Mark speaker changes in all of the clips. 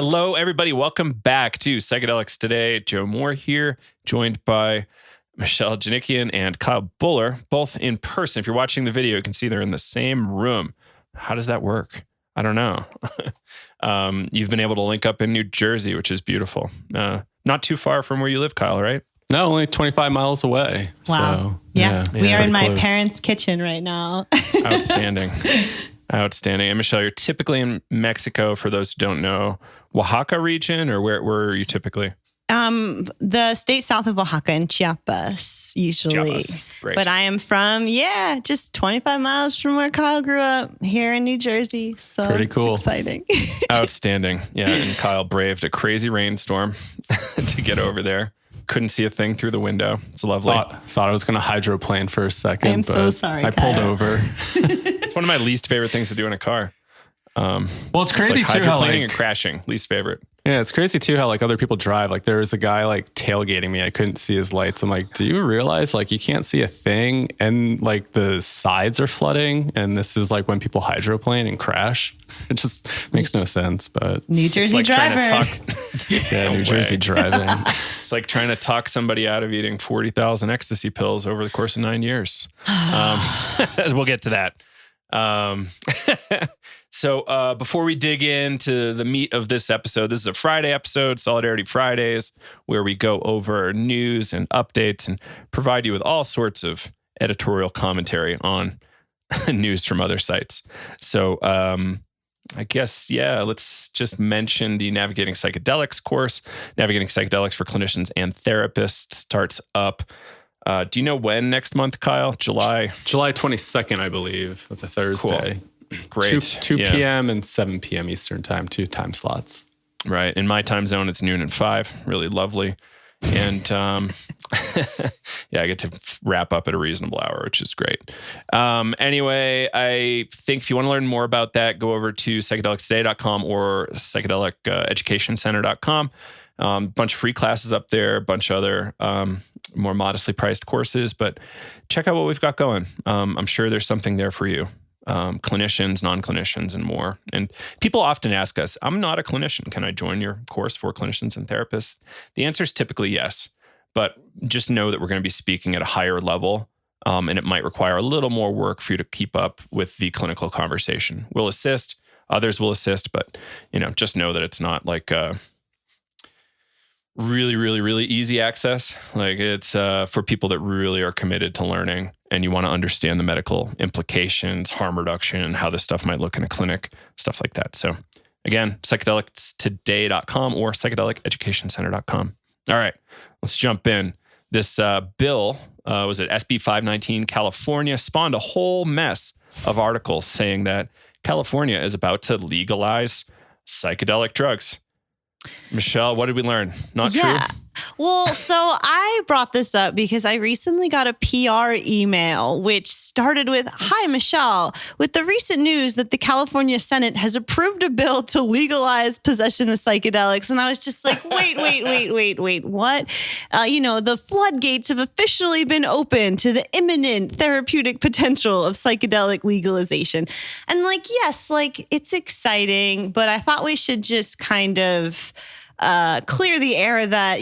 Speaker 1: Hello, everybody. Welcome back to Psychedelics Today. Joe Moore here, joined by Michelle Janikian and Kyle Buller, both in person. If you're watching the video, you can see they're in the same room. How does that work? I don't know. You've been able to link up in New Jersey, which is beautiful. Not too far from where you live, Kyle, right?
Speaker 2: No, only 25 miles away.
Speaker 3: Wow.
Speaker 2: So,
Speaker 3: yeah. We are in my
Speaker 2: close.
Speaker 3: parents' kitchen right now.
Speaker 1: Outstanding. Outstanding. And Michelle, you're typically in Mexico, for those who don't know. Oaxaca region, or where are you typically?
Speaker 3: The state south of Oaxaca in Chiapas, usually.
Speaker 1: Great.
Speaker 3: But I am from, just 25 miles from where Kyle grew up here in New Jersey. So
Speaker 2: pretty cool.
Speaker 3: It's exciting.
Speaker 1: Outstanding. Yeah. And Kyle braved a crazy rainstorm to get over there. Couldn't see a thing through the window. It's lovely.
Speaker 2: Thought I was going to hydroplane for a second.
Speaker 3: I am so sorry,
Speaker 2: I pulled
Speaker 3: Kyle.
Speaker 2: over.
Speaker 1: It's one of my least favorite things to do in a car.
Speaker 2: Well, it's crazy
Speaker 1: it's
Speaker 2: too how
Speaker 1: hydroplaning and crashing. Least favorite.
Speaker 2: Yeah, it's crazy too how other people drive. There was a guy tailgating me. I couldn't see his lights. I'm like, do you realize you can't see a thing and the sides are flooding, and this is when people hydroplane and crash. It just makes no sense. But
Speaker 3: New Jersey drivers.
Speaker 2: New Jersey driving.
Speaker 1: It's like trying to talk somebody out of eating 40,000 ecstasy pills over the course of 9 years. We'll get to that. So before we dig into the meat of this episode, this is a Friday episode, Solidarity Fridays, where we go over news and updates and provide you with all sorts of editorial commentary on news from other sites. So I guess, let's just mention the Navigating Psychedelics course. Navigating Psychedelics for Clinicians and Therapists starts up. Do you know when next month, Kyle? July
Speaker 2: 22nd, I believe. That's a Thursday.
Speaker 1: Cool. Great.
Speaker 2: 2 p.m. and 7 p.m. Eastern time, 2 time slots.
Speaker 1: Right. In my time zone, it's noon and 5. Really lovely. And I get to wrap up at a reasonable hour, which is great. Anyway, I think if you want to learn more about that, go over to psychedelicstoday.com or psychedeliceducationcenter.com. Bunch of free classes up there, a bunch of other more modestly priced courses, but check out what we've got going. I'm sure there's something there for you. Clinicians, non-clinicians, and more. And people often ask us, I'm not a clinician. Can I join your course for clinicians and therapists? The answer is typically yes, but just know that we're going to be speaking at a higher level, and it might require a little more work for you to keep up with the clinical conversation. We'll assist, others will assist, but just know that it's not really, really, really easy access. It's for people that really are committed to learning and you want to understand the medical implications, harm reduction, how this stuff might look in a clinic, stuff like that. So again, psychedelicstoday.com or psychedeliceducationcenter.com. All right, let's jump in. This bill, was it SB 519 California, spawned a whole mess of articles saying that California is about to legalize psychedelic drugs. Michelle, what did we learn? Not true?
Speaker 3: Well, so I brought this up because I recently got a PR email, which started with, "Hi, Michelle, with the recent news that the California Senate has approved a bill to legalize possession of psychedelics." And I was just like, wait, what? The floodgates have officially been opened to the imminent therapeutic potential of psychedelic legalization. And yes, it's exciting, but I thought we should just kind of clear the air that,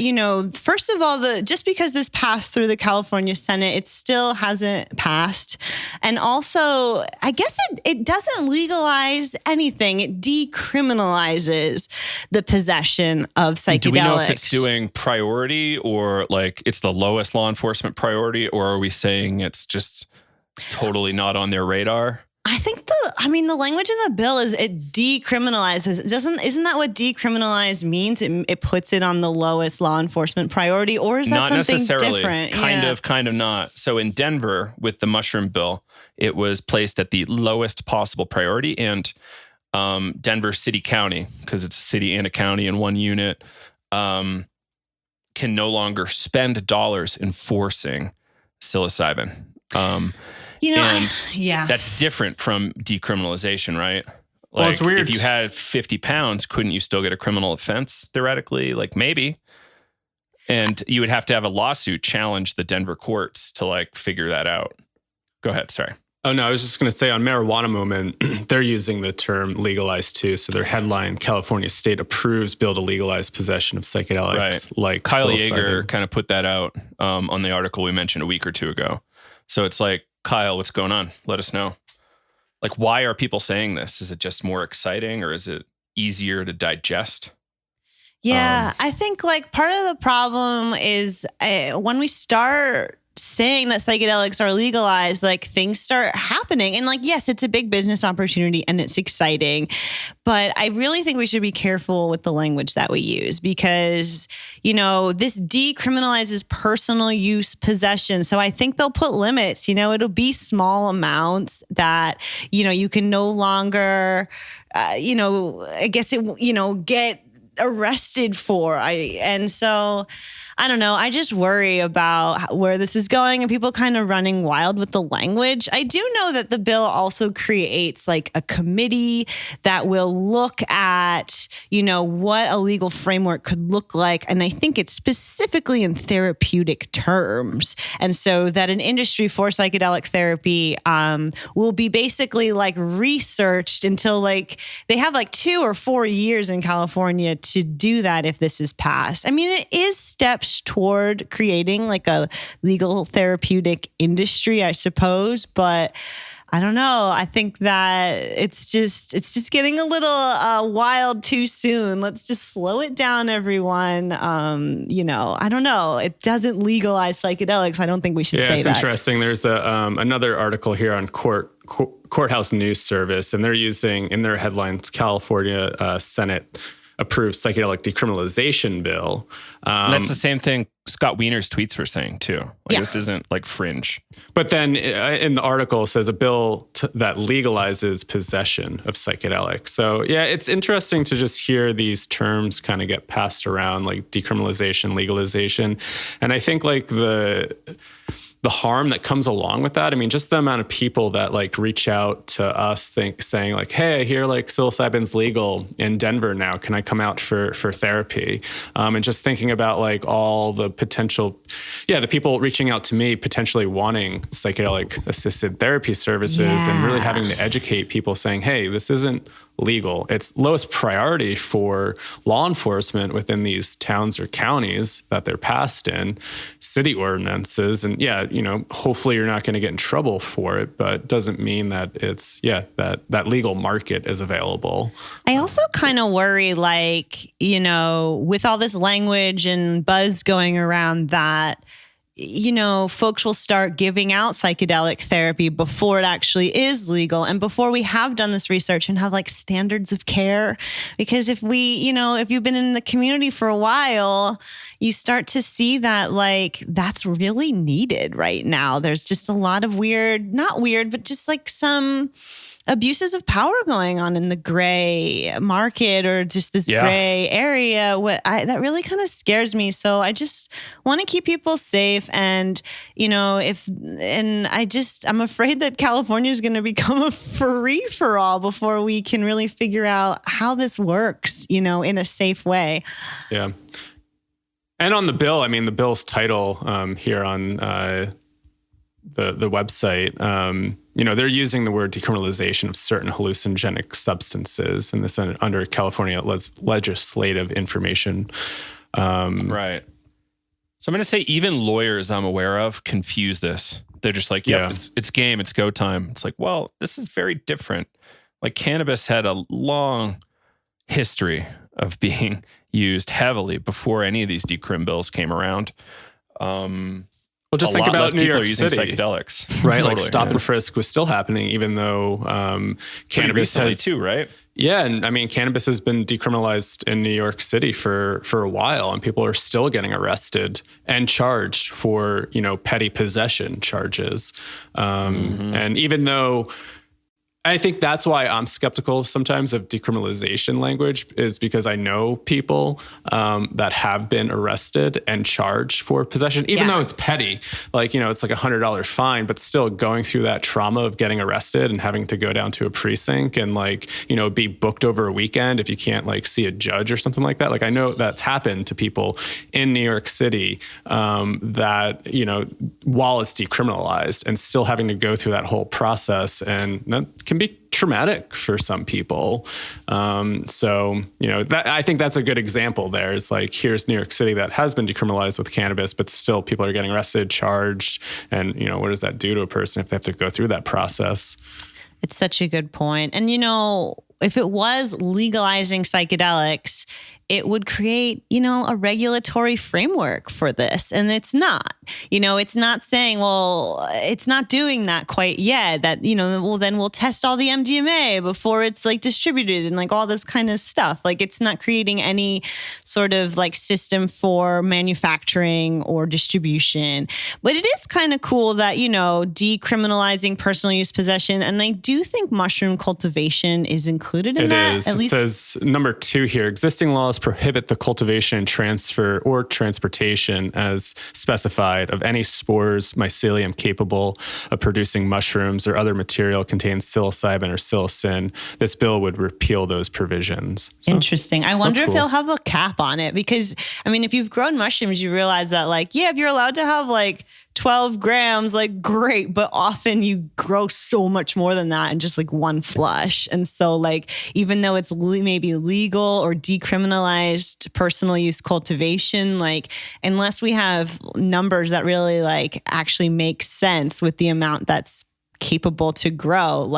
Speaker 3: first of all, just because this passed through the California Senate, it still hasn't passed. And also, I guess it doesn't legalize anything. It decriminalizes the possession of psychedelics.
Speaker 1: Do we know if it's doing priority or it's the lowest law enforcement priority, or are we saying it's just totally not on their radar?
Speaker 3: I think the language in the bill is it decriminalizes. Isn't that what decriminalize means? It puts it on the lowest law enforcement priority, or is that
Speaker 1: not
Speaker 3: something
Speaker 1: necessarily.
Speaker 3: different?
Speaker 1: Kind of not. So in Denver with the mushroom bill, it was placed at the lowest possible priority, and Denver City County, because it's a city and a county in one unit, can no longer spend dollars enforcing psilocybin. That's different from decriminalization, right?
Speaker 2: It's weird.
Speaker 1: If you had 50 pounds, couldn't you still get a criminal offense theoretically? Maybe. And you would have to have a lawsuit challenge the Denver courts to figure that out. Go ahead. Sorry.
Speaker 2: Oh, no, I was just going to say on Marijuana Movement, they're using the term legalized too. So their headline, California state approves bill to legalize possession of psychedelics.
Speaker 1: Right.
Speaker 2: Like
Speaker 1: Kyle
Speaker 2: psilocybin.
Speaker 1: Yeager kind of put that out on the article we mentioned a week or two ago. So it's like, Kyle, what's going on? Let us know. Like, why are people saying this? Is it just more exciting or is it easier to digest?
Speaker 3: Yeah, I think like part of the problem is when we start saying that psychedelics are legalized, like things start happening. And like, yes, it's a big business opportunity and it's exciting, but I really think we should be careful with the language that we use because, you know, this decriminalizes personal use possession. So I think they'll put limits, you know, it'll be small amounts that, you know, you can no longer, you know, I guess it, you know, get arrested for. And so I don't know. I just worry about where this is going and people kind of running wild with the language. I do know that the bill also creates like a committee that will look at, you know, what a legal framework could look like. And I think it's specifically in therapeutic terms. And so that an industry for psychedelic therapy will be basically like researched until like they have like 2 or 4 years in California to do that if this is passed. I mean, it is steps toward creating like a legal therapeutic industry, I suppose, but I don't know. I think that it's just getting a little wild too soon. Let's just slow it down, everyone. You know, I don't know. It doesn't legalize psychedelics. I don't think we should say that.
Speaker 2: Yeah, it's interesting. There's another article here on Courthouse News Service, and they're using in their headlines, California Senate approves psychedelic decriminalization bill.
Speaker 1: And that's the same thing Scott Wiener's tweets were saying too. Like, this isn't like fringe.
Speaker 2: But then in the article it says a bill that legalizes possession of psychedelics. So yeah, it's interesting to just hear these terms kind of get passed around, like decriminalization, legalization. And I think like the harm that comes along with that. I mean, just the amount of people that like reach out to us saying like, hey, I hear like psilocybin's legal in Denver now. Can I come out for therapy? And just thinking about like all the potential, the people reaching out to me potentially wanting psychedelic assisted therapy services and really having to educate people saying, hey, this isn't legal. It's lowest priority for law enforcement within these towns or counties that they're passed in, city ordinances. And you know, hopefully you're not going to get in trouble for it, but it doesn't mean that it's, that legal market is available.
Speaker 3: I also kind of worry, like, you know, with all this language and buzz going around that, you know, folks will start giving out psychedelic therapy before it actually is legal and before we have done this research and have like standards of care. Because if you've been in the community for a while, you start to see that like that's really needed right now. There's just a lot of not weird, but just like some abuses of power going on in the gray market or just this gray area. That really kind of scares me. So I just want to keep people safe. And, you know, I'm afraid that California is going to become a free for all before we can really figure out how this works, you know, in a safe way.
Speaker 2: Yeah. And on the bill, I mean, the bill's title here on the website, you know, they're using the word decriminalization of certain hallucinogenic substances, and this under California legislative information.
Speaker 1: Right. So I'm going to say even lawyers I'm aware of confuse this. They're just like, it's game, it's go time. It's like, well, this is very different. Like cannabis had a long history of being used heavily before any of these decrim bills came around.
Speaker 2: Well, just think about New York
Speaker 1: using
Speaker 2: City,
Speaker 1: psychedelics,
Speaker 2: right? Like stop and frisk was still happening, even though cannabis has
Speaker 1: too, right?
Speaker 2: Yeah, and I mean, cannabis has been decriminalized in New York City for a while, and people are still getting arrested and charged for, you know, petty possession charges. And even though I think that's why I'm skeptical sometimes of decriminalization language, is because I know people that have been arrested and charged for possession, even though it's petty. Like, it's like $100 fine, but still going through that trauma of getting arrested and having to go down to a precinct and be booked over a weekend if you can't see a judge or something like that. Like, I know that's happened to people in New York City that, while it's decriminalized and still having to go through that whole process, and that can be traumatic for some people. I think that's a good example there. It's here's New York City that has been decriminalized with cannabis, but still people are getting arrested, charged. And, what does that do to a person if they have to go through that process?
Speaker 3: It's such a good point. And, if it was legalizing psychedelics, it would create, a regulatory framework for this. And it's not, it's not saying, well, it's not doing that quite yet. That, well, then we'll test all the MDMA before it's distributed and all this kind of stuff. It's not creating any sort of system for manufacturing or distribution. But it is kind of cool that, decriminalizing personal use possession. And I do think mushroom cultivation is included in that.
Speaker 2: It says number 2 here, existing laws prohibit the cultivation, transfer, or transportation as specified of any spores, mycelium capable of producing mushrooms or other material containing psilocybin or psilocin. This bill would repeal those provisions. So,
Speaker 3: interesting. I wonder if they'll have a cap on it, because, if you've grown mushrooms, you realize that if you're allowed to have 12 grams, great, but often you grow so much more than that in just one flush. And so even though it's maybe legal or decriminalized personal use cultivation, unless we have numbers that really actually make sense with the amount that's capable to grow,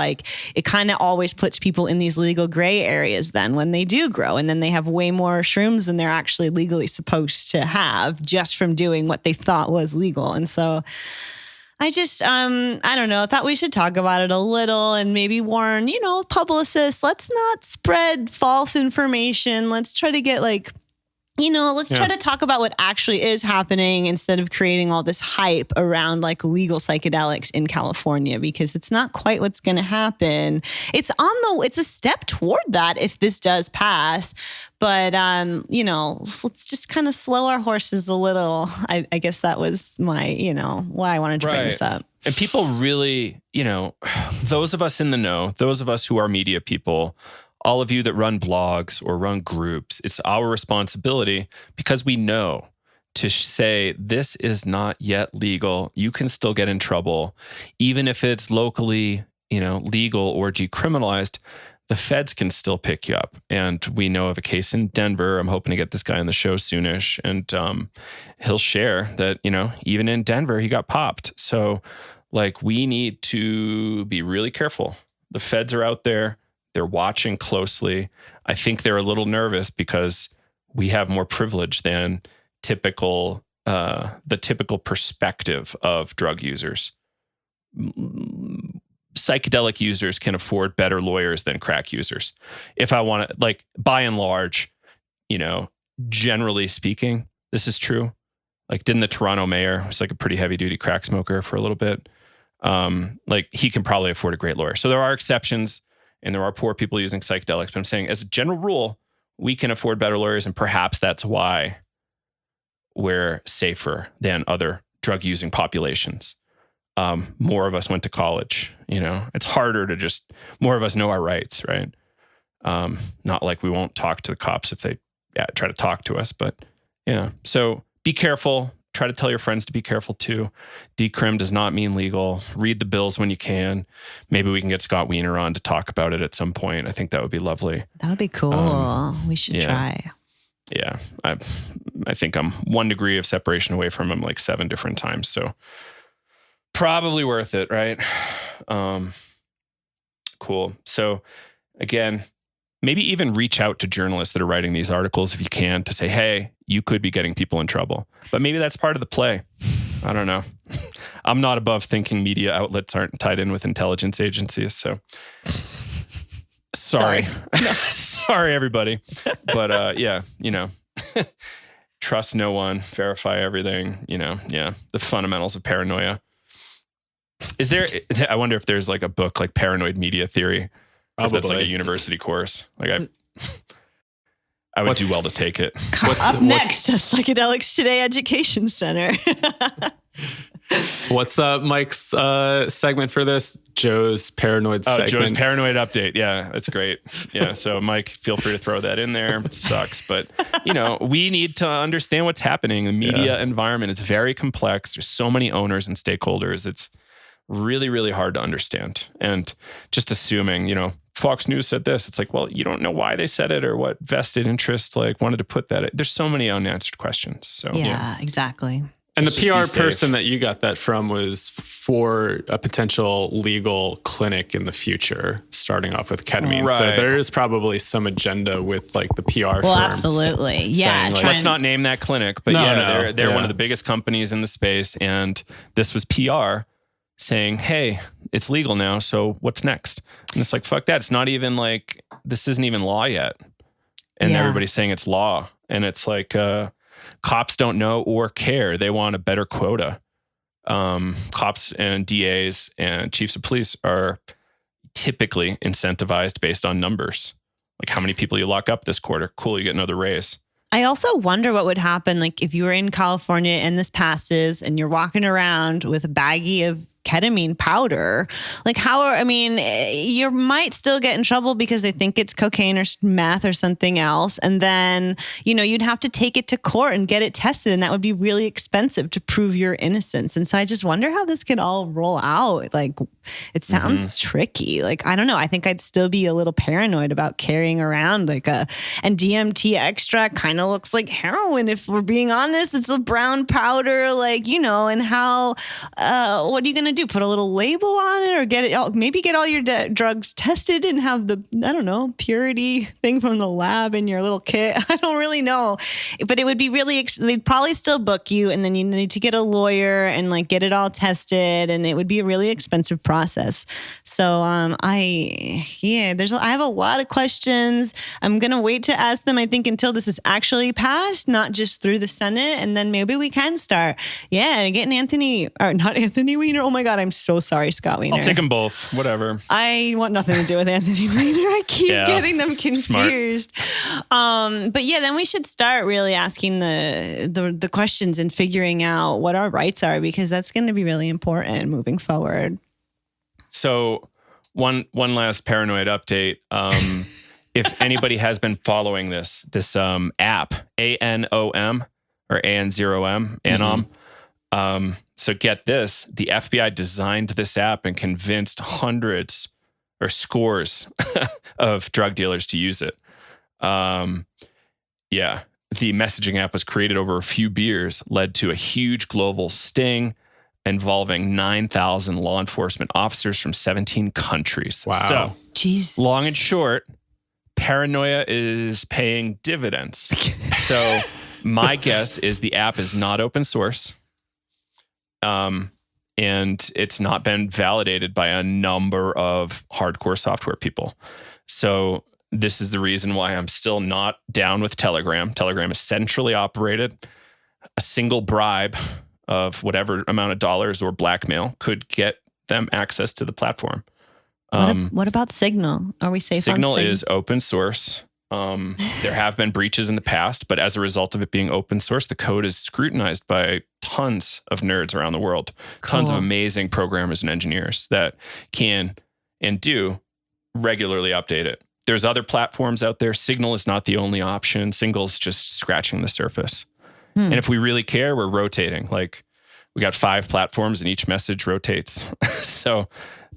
Speaker 3: it kind of always puts people in these legal gray areas then when they do grow, and then they have way more shrooms than they're actually legally supposed to have just from doing what they thought was legal. And so I just, I don't know, thought we should talk about it a little and maybe warn, publicists, let's not spread false information. Let's try to get try to talk about what actually is happening instead of creating all this hype around legal psychedelics in California, because it's not quite what's going to happen. It's a step toward that if this does pass. But, let's just kind of slow our horses a little. I guess that was my, why I wanted to bring this up.
Speaker 1: And people really, those of us in the know, those of us who are media people, all of you that run blogs or run groups, it's our responsibility, because we know, to say this is not yet legal. You can still get in trouble. Even if it's locally, legal or decriminalized, the feds can still pick you up. And we know of a case in Denver. I'm hoping to get this guy on the show soonish. And he'll share that, even in Denver, he got popped. So we need to be really careful. The feds are out there. They're watching closely. I think they're a little nervous because we have more privilege than the typical perspective of drug users. Psychedelic users can afford better lawyers than crack users. If I want to, by and large, generally speaking, this is true. Didn't the Toronto mayor was a pretty heavy duty crack smoker for a little bit? He can probably afford a great lawyer. So there are exceptions. And there are poor people using psychedelics. But I'm saying, as a general rule, we can afford better lawyers. And perhaps that's why we're safer than other drug-using populations. More of us went to college. It's harder to more of us know our rights, right? Not like we won't talk to the cops if they try to talk to us. But, so be careful. Try to tell your friends to be careful too. Decrim does not mean legal. Read the bills when you can. Maybe we can get Scott Wiener on to talk about it at some point. I think that would be lovely.
Speaker 3: That would be cool. We should try.
Speaker 1: Yeah. I think I'm 1 degree of separation away from him 7 different times. So probably worth it, right? Cool. So again, maybe even reach out to journalists that are writing these articles if you can, to say, hey, you could be getting people in trouble. But maybe that's part of the play. I don't know. I'm not above thinking media outlets aren't tied in with intelligence agencies. So sorry. Sorry, everybody. But trust no one, verify everything, the fundamentals of paranoia. Is there, I wonder if there's like a book like Paranoid Media Theory. Or if that's like a
Speaker 2: Probably.
Speaker 1: university course. Like I would do well to take it.
Speaker 3: Up next, a Psychedelics Today Education Center.
Speaker 2: What's Mike's segment for this? Joe's paranoid
Speaker 1: Oh,
Speaker 2: segment.
Speaker 1: Joe's paranoid update. Yeah, that's great. Yeah, so Mike, feel free to throw that in there. It sucks, but we need to understand what's happening. The media environment is very complex. There's so many owners and stakeholders. It's really, really hard to understand. And just assuming, Fox News said this, it's like, well, you don't know why they said it or what vested interest wanted to put that. There's so many unanswered questions. So
Speaker 3: yeah, exactly.
Speaker 2: And the
Speaker 1: Let's just
Speaker 2: PR
Speaker 1: be
Speaker 2: person
Speaker 1: safe.
Speaker 2: that you got that from was for a potential legal clinic in the future, starting off with ketamine. So
Speaker 1: Right.
Speaker 2: there is probably some agenda with like the PR
Speaker 3: Well,
Speaker 2: firms.
Speaker 3: absolutely. Yeah.
Speaker 2: saying, like,
Speaker 3: trying-
Speaker 1: Let's not name that clinic, but they're one of the biggest companies in the space. And this was PR saying, hey, it's legal now. So what's next? And it's like, fuck that. It's not even like, this isn't even law yet. And
Speaker 3: Yeah.
Speaker 1: everybody's saying it's law. And it's like, cops don't know or care. They want a better quota. Cops and DAs and chiefs of police are typically incentivized based on numbers. Like how many people you lock up this quarter. Cool, you get another raise.
Speaker 3: I also wonder what would happen if you were in California and this passes and you're walking around with a baggie of ketamine powder. You might still get in trouble because they think it's cocaine or meth or something else. And then, you'd have to take it to court and get it tested. And that would be really expensive to prove your innocence. And so I just wonder how this can all roll out. It sounds tricky. I don't know. I think I'd still be a little paranoid about carrying around and DMT extract kind of looks like heroin. If we're being honest, it's a brown powder, and how, what are you going to do? Put a little label on it or get all your drugs tested and have the, purity thing from the lab in your little kit. I don't really know, but it would be really, they'd probably still book you and then you need to get a lawyer and get it all tested. And it would be a really expensive process. So, I have a lot of questions. I'm going to wait to ask them, I think, until this is actually passed, not just through the Senate. And then maybe we can start, getting not Anthony Weiner. Oh my God, I'm so sorry, Scott Weiner.
Speaker 1: I'll take them both, whatever.
Speaker 3: I want nothing to do with Anthony Weiner. I keep getting them confused. But then we should start really asking the questions and figuring out what our rights are, because that's going to be really important moving forward.
Speaker 1: So one last paranoid update. If anybody has been following this app, ANOM or AN0M, ANOM. So get this, the FBI designed this app and convinced hundreds or scores of drug dealers to use it. The messaging app was created over a few beers, led to a huge global sting involving 9,000 law enforcement officers from 17 countries.
Speaker 2: Wow.
Speaker 1: So,
Speaker 3: Jeez.
Speaker 1: long and short, paranoia is paying dividends. So my guess is the app is not open source. And it's not been validated by a number of hardcore software people. So this is the reason why I'm still not down with Telegram. Telegram is centrally operated. A single bribe of whatever amount of dollars or blackmail could get them access to the platform.
Speaker 3: What about Signal? Are we safe
Speaker 1: Signal
Speaker 3: on Signal?
Speaker 1: is open source. There have been breaches in the past, but as a result of it being open source, the code is scrutinized by tons of nerds around the world. Tons of
Speaker 3: Cool.
Speaker 1: amazing programmers and engineers that can and do regularly update it. There's other platforms out there. Signal is not the only option. Signal's just scratching the surface. And if we really care, we're rotating. We got 5 platforms and each message rotates. So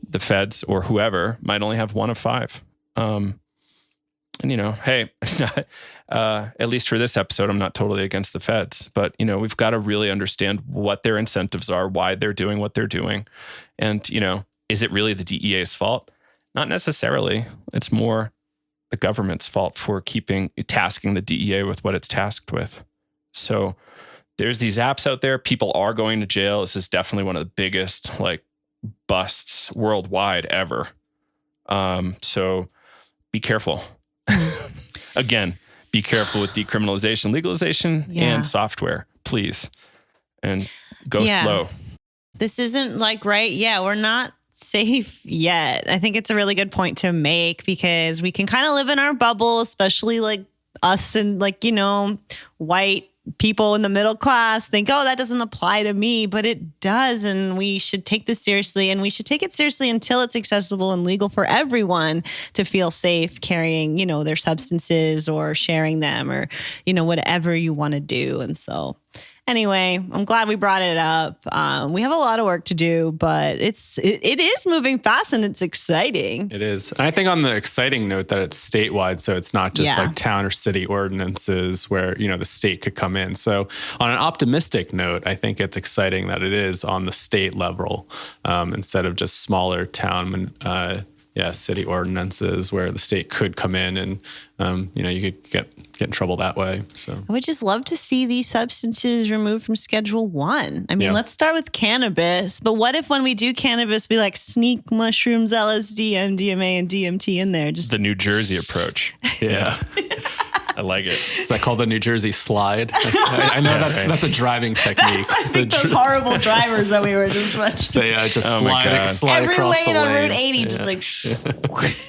Speaker 1: the feds or whoever might only have one of 5. Hey, at least for this episode, I'm not totally against the feds, but we've got to really understand what their incentives are, why they're doing what they're doing. And, is it really the DEA's fault? Not necessarily. It's more the government's fault for tasking the DEA with what it's tasked with. So there's these apps out there. People are going to jail. This is definitely one of the biggest busts worldwide ever. So be careful. Again, be careful with decriminalization, legalization, and software, please. And go slow.
Speaker 3: This isn't like, right? Yeah, we're not safe yet. I think it's a really good point to make because we can kind of live in our bubble, especially like us and like, white people in the middle class think, oh, that doesn't apply to me, but it does. And we should take this seriously, and we should take it seriously until it's accessible and legal for everyone to feel safe carrying, their substances or sharing them or, whatever you want to do. And so anyway, I'm glad we brought it up. We have a lot of work to do, but it is moving fast and it's exciting.
Speaker 2: It is. And I think on the exciting note that it's statewide, so it's not just like town or city ordinances where, the state could come in. So on an optimistic note, I think it's exciting that it is on the state level instead of just smaller town city ordinances where the state could come in and, you could get in trouble that way. So
Speaker 3: I would just love to see these substances removed from Schedule 1. I mean, let's start with cannabis. But what if when we do cannabis, we like sneak mushrooms, LSD, MDMA, and DMT in there? Just
Speaker 1: the New Jersey approach.
Speaker 2: Yeah.
Speaker 1: I like it.
Speaker 2: Is that called the New Jersey slide? I know that's a driving technique.
Speaker 3: I think those horrible drivers that we were just watching.
Speaker 2: They just slide
Speaker 3: every
Speaker 2: across
Speaker 3: lane
Speaker 2: the
Speaker 3: on
Speaker 2: lane.
Speaker 3: Route 80, just like.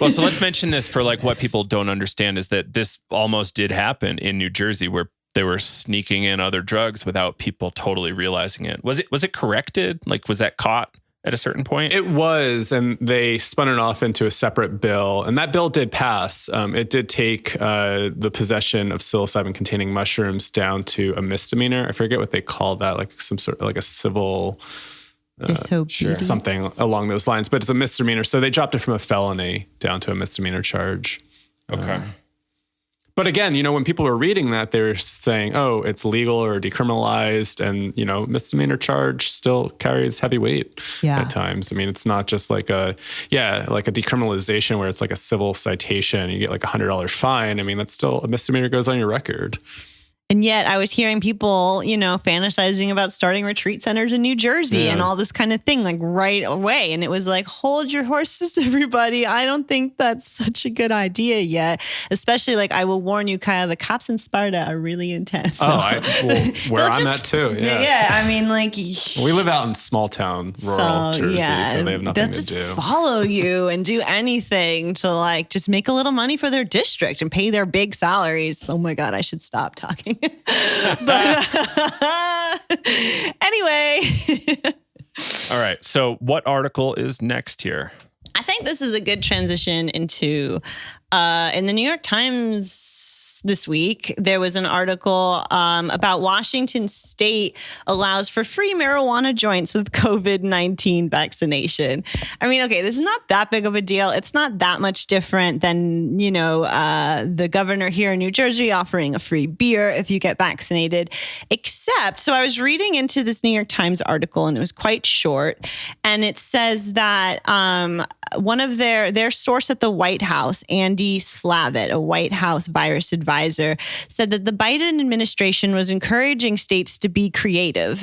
Speaker 1: Well, so let's mention this for like what people don't understand is that this almost did happen in New Jersey where they were sneaking in other drugs without people totally realizing it. Was it corrected? Like, was that caught at a certain point?
Speaker 2: It was, and they spun it off into a separate bill. And that bill did pass. It did take the possession of psilocybin-containing mushrooms down to a misdemeanor. I forget what they call that, like some sort of like a civil
Speaker 3: disobedience,
Speaker 2: something along those lines. But it's a misdemeanor, so they dropped it from a felony down to a misdemeanor charge.
Speaker 1: Okay.
Speaker 2: But again, when people were reading that, they were saying, oh, it's legal or decriminalized. And, misdemeanor charge still carries heavy weight at times. I mean, it's not just like a decriminalization where it's like a civil citation. You get like $100 fine. I mean, that's still a misdemeanor goes on your record.
Speaker 3: And yet I was hearing people, fantasizing about starting retreat centers in New Jersey and all this kind of thing, like right away. And it was like, hold your horses, everybody. I don't think that's such a good idea yet. Especially like, I will warn you, Kyle, the cops in Sparta are really intense.
Speaker 2: Oh, where I'm at too. Yeah.
Speaker 3: Yeah. I mean, like.
Speaker 2: We live out in small town, rural Jersey, so they have nothing to do.
Speaker 3: They'll just follow you and do anything to like just make a little money for their district and pay their big salaries. Oh my God, I should stop talking. But anyway.
Speaker 1: All right. So what article is next here?
Speaker 3: I think this is a good transition into in the New York Times this week, there was an article about Washington State allows for free marijuana joints with COVID-19 vaccination. I mean, okay, this is not that big of a deal. It's not that much different than, the governor here in New Jersey offering a free beer if you get vaccinated, except, so I was reading into this New York Times article and it was quite short. And it says that one of their source at the White House, Andy Slavitt, a White House virus advisor, said that the Biden administration was encouraging states to be creative,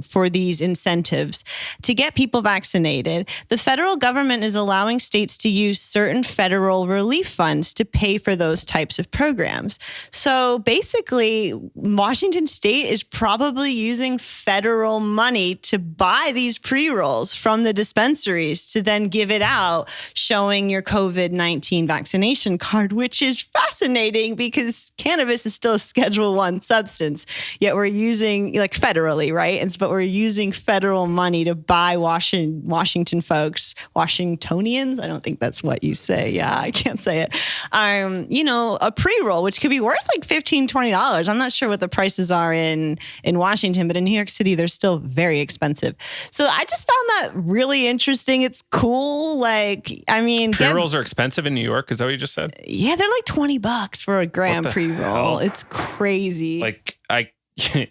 Speaker 3: for these incentives to get people vaccinated. The federal government is allowing states to use certain federal relief funds to pay for those types of programs. So basically, Washington State is probably using federal money to buy these pre-rolls from the dispensaries to then give it out, showing your COVID-19 vaccination card, which is fascinating because cannabis is still a Schedule 1 substance, yet we're using, like federally, right? But we're using federal money to buy Washington folks, Washingtonians, I don't think that's what you say. Yeah, I can't say it. A pre-roll, which could be worth like $15, $20. I'm not sure what the prices are in Washington, but in New York City, they're still very expensive. So I just found that really interesting. It's cool. Like, I mean,
Speaker 1: pre-rolls are expensive in New York. Is that what you just said?
Speaker 3: Yeah, they're like $20 for a gram pre-roll.
Speaker 1: Hell?
Speaker 3: It's crazy.
Speaker 1: Like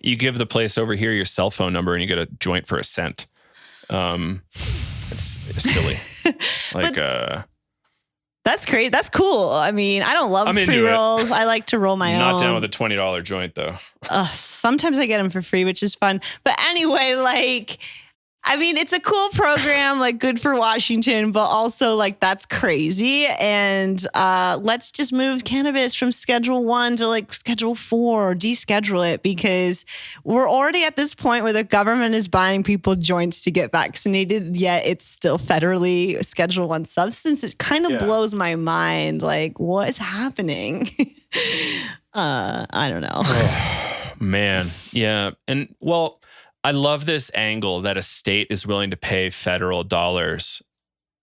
Speaker 1: you give the place over here your cell phone number and you get a joint for $0.01. It's silly.
Speaker 3: That's great. That's cool. I mean, I don't love pre-rolls. I like to roll my own.
Speaker 1: Not down with a $20 joint though.
Speaker 3: Sometimes I get them for free, which is fun. But anyway, like, I mean, it's a cool program, like good for Washington, but also like that's crazy. And let's just move cannabis from Schedule 1 to like Schedule 4 or deschedule it, because we're already at this point where the government is buying people joints to get vaccinated, yet it's still federally Schedule 1 substance. It kind of blows my mind. Like, what is happening? I don't know.
Speaker 1: Oh, man. Yeah. And well, I love this angle that a state is willing to pay federal dollars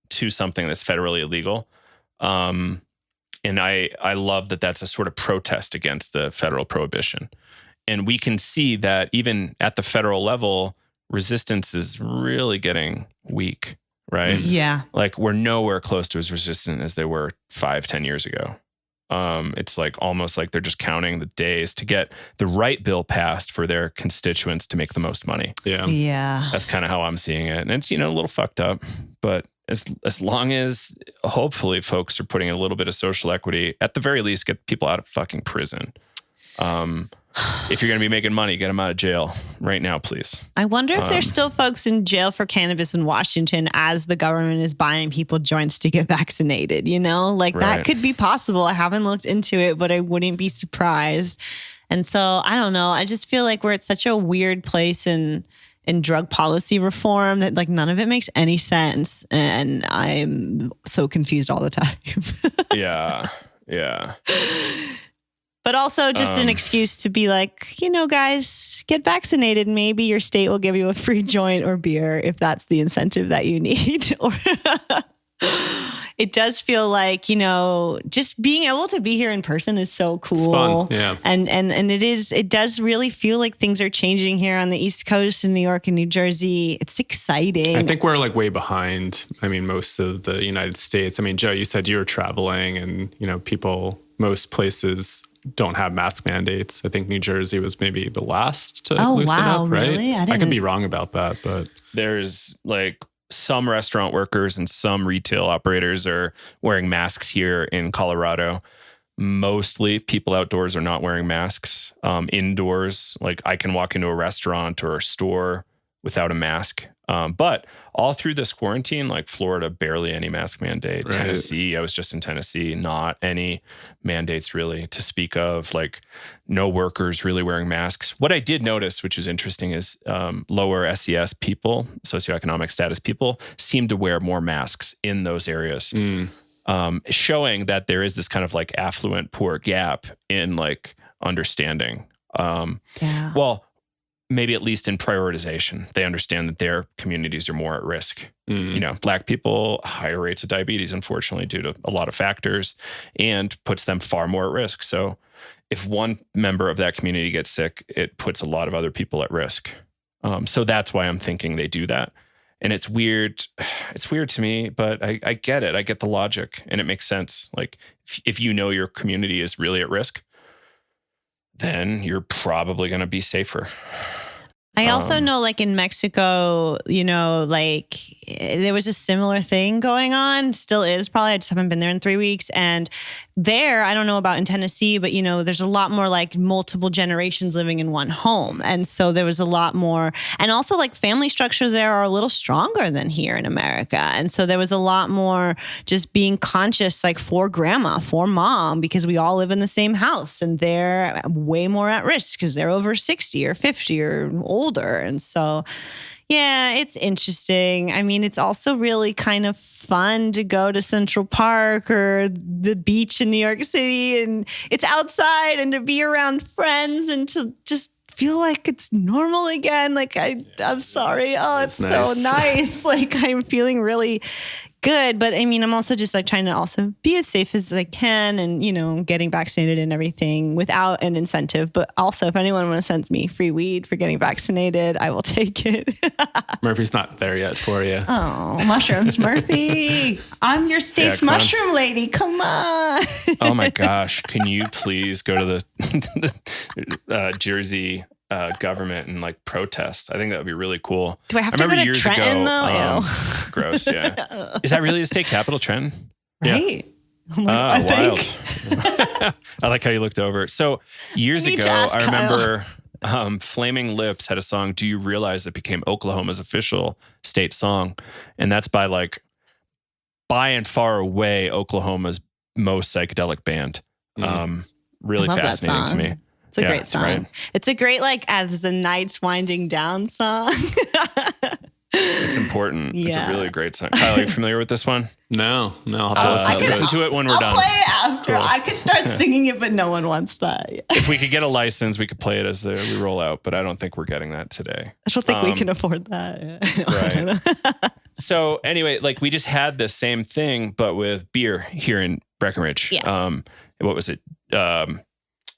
Speaker 1: to something that's federally illegal. And I love that that's a sort of protest against the federal prohibition. And we can see that even at the federal level, resistance is really getting weak, right?
Speaker 3: Yeah.
Speaker 1: Like we're nowhere close to as resistant as they were 5-10 years ago. It's like almost like they're just counting the days to get the right bill passed for their constituents to make the most money.
Speaker 3: Yeah.
Speaker 1: That's kind of how I'm seeing it. And it's, a little fucked up, but as long as hopefully folks are putting a little bit of social equity, at the very least, get people out of fucking prison. If you're going to be making money, get them out of jail right now, please.
Speaker 3: I wonder if there's still folks in jail for cannabis in Washington as the government is buying people joints to get vaccinated, that could be possible. I haven't looked into it, but I wouldn't be surprised. And so I don't know. I just feel like we're at such a weird place in drug policy reform that like none of it makes any sense. And I'm so confused all the time.
Speaker 1: Yeah.
Speaker 3: But also just an excuse to be like, guys, get vaccinated. Maybe your state will give you a free joint or beer if that's the incentive that you need. Or it does feel like, just being able to be here in person is so cool.
Speaker 2: It's fun, yeah.
Speaker 3: And it does really feel like things are changing here on the East Coast in New York and New Jersey. It's exciting.
Speaker 2: I think we're like way behind. I mean, most of the United States. I mean, Joe, you said you were traveling and, most places don't have mask mandates. I think New Jersey was maybe the last to loosen up, right?
Speaker 3: Really?
Speaker 2: I could be wrong about that, but
Speaker 1: there's like some restaurant workers and some retail operators are wearing masks here in Colorado. Mostly people outdoors are not wearing masks. Indoors, like I can walk into a restaurant or a store without a mask. But all through this quarantine, like Florida, barely any mask mandate. Right. Tennessee, I was just in Tennessee, not any mandates really to speak of, like no workers really wearing masks. What I did notice, which is interesting, is lower SES people, socioeconomic status people, seem to wear more masks in those areas, showing that there is this kind of like affluent poor gap in like understanding. Well, maybe at least in prioritization, they understand that their communities are more at risk. Black people, higher rates of diabetes, unfortunately, due to a lot of factors, and puts them far more at risk. So if one member of that community gets sick, it puts a lot of other people at risk. So that's why I'm thinking they do that. And it's weird. It's weird to me, but I get it. I get the logic and it makes sense. Like if your community is really at risk, then you're probably going to be safer.
Speaker 3: I also know like in Mexico, like there was a similar thing going on, still is probably. I just haven't been there in 3 weeks. And there, I don't know about in Tennessee, but there's a lot more like multiple generations living in one home. And so there was a lot more, and also like family structures there are a little stronger than here in America. And so there was a lot more just being conscious, like for grandma, for mom, because we all live in the same house and they're way more at risk because they're over 60 or 50 or older. And so yeah, it's interesting. I mean, it's also really kind of fun to go to Central Park or the beach in New York City, and it's outside, and to be around friends and to just feel like it's normal again. Like I'm sorry. Oh, it's nice. So nice. Like I'm feeling really good. But I mean, I'm also just like trying to also be as safe as I can and, getting vaccinated and everything without an incentive. But also if anyone wants to send me free weed for getting vaccinated, I will take it.
Speaker 2: Murphy's not there yet for you.
Speaker 3: Oh, mushrooms, Murphy. I'm your state's mushroom lady. Come on.
Speaker 1: Oh my gosh. Can you please go to the Jersey government and like protest? I think that would be really cool.
Speaker 3: Do I have to go to Trenton though?
Speaker 1: Gross, yeah. Is that really the state capital, Trenton?
Speaker 3: Right.
Speaker 1: Yeah. I think. I like how you looked over. So years ago, I remember Flaming Lips had a song, Do You Realize, that became Oklahoma's official state song. And that's by and far away Oklahoma's most psychedelic band. Really fascinating to me.
Speaker 3: It's a great song. Right. It's a great, as the night's winding down song.
Speaker 1: It's important. Yeah. It's a really great song. Kyle, are you familiar with this one?
Speaker 2: No. I'll have to
Speaker 1: listen to it when we're
Speaker 3: I'll
Speaker 1: done.
Speaker 3: Play it after. Cool. I could start singing it, but no one wants that.
Speaker 1: If we could get a license, we could play it as we roll out, but I don't think we're getting that today.
Speaker 3: I don't think we can afford that.
Speaker 1: Right. So anyway, we just had the same thing, but with beer here in Breckenridge.
Speaker 3: Yeah.
Speaker 1: What was it?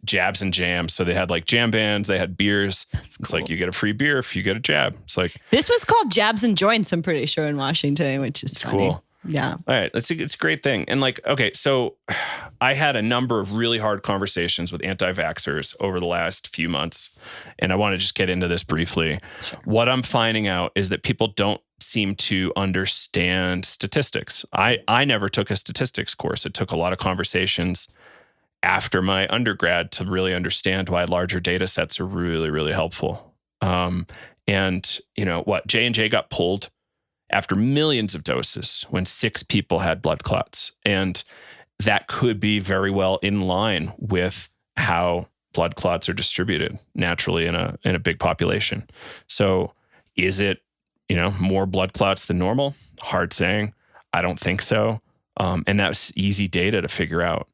Speaker 1: Jabs and jams. So they had jam bands, they had beers. It's cool. You get a free beer if you get a jab. It's
Speaker 3: this was called Jabs and Joints, I'm pretty sure, in Washington, which is funny.
Speaker 1: Cool.
Speaker 3: Yeah.
Speaker 1: All right. It's a great thing. And okay, so I had a number of really hard conversations with anti-vaxxers over the last few months. And I want to just get into this briefly. Sure. What I'm finding out is that people don't seem to understand statistics. I never took a statistics course. It took a lot of conversations after my undergrad to really understand why larger data sets are really, really helpful. And J&J got pulled after millions of doses when 6 people had blood clots. And that could be very well in line with how blood clots are distributed naturally in a big population. So is it, more blood clots than normal? Hard saying. I don't think so. And that's easy data to figure out.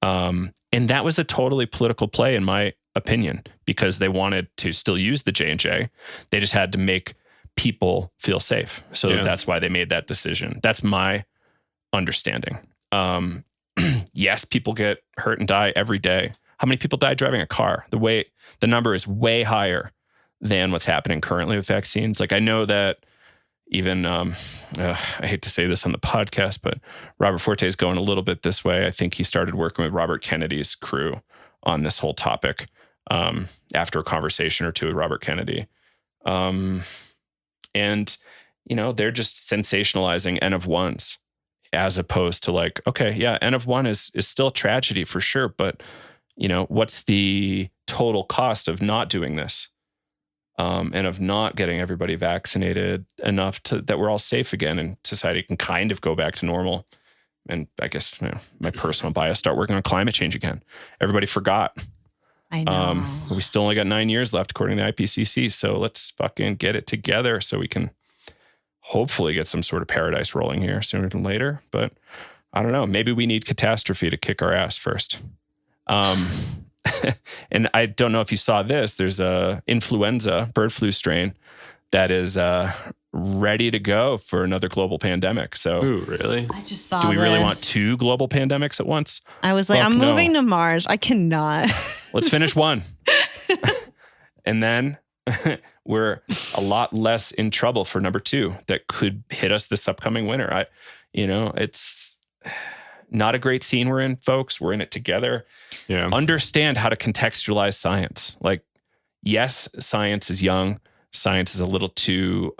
Speaker 1: And that was a totally political play, in my opinion, because they wanted to still use the J&J. They just had to make people feel safe. So that's why they made that decision. That's my understanding. Yes, people get hurt and die every day. How many people die driving a car? The number is way higher than what's happening currently with vaccines. I know that even, I hate to say this on the podcast, but Robert Forte is going a little bit this way. I think he started working with Robert Kennedy's crew on this whole topic after a conversation or two with Robert Kennedy. And, they're just sensationalizing N of ones as opposed to N of one is still a tragedy for sure. But, what's the total cost of not doing this? And of not getting everybody vaccinated enough that we're all safe again and society can kind of go back to normal. And I guess my personal bias, start working on climate change again. Everybody forgot.
Speaker 3: I know.
Speaker 1: We still only got 9 years left according to IPCC. So let's fucking get it together so we can hopefully get some sort of paradise rolling here sooner than later. But I don't know. Maybe we need catastrophe to kick our ass first. And I don't know if you saw this. There's a influenza bird flu strain that is ready to go for another global pandemic. So,
Speaker 2: ooh, really?
Speaker 3: I just saw.
Speaker 1: Do we really want 2 global pandemics at once?
Speaker 3: I was I'm moving to Mars. I cannot.
Speaker 1: Let's finish one, and then we're a lot less in trouble for number 2 that could hit us this upcoming winter. It's not a great scene we're in, folks. We're in it together.
Speaker 2: Yeah.
Speaker 1: Understand how to contextualize science. Yes, science is young. Science is a little too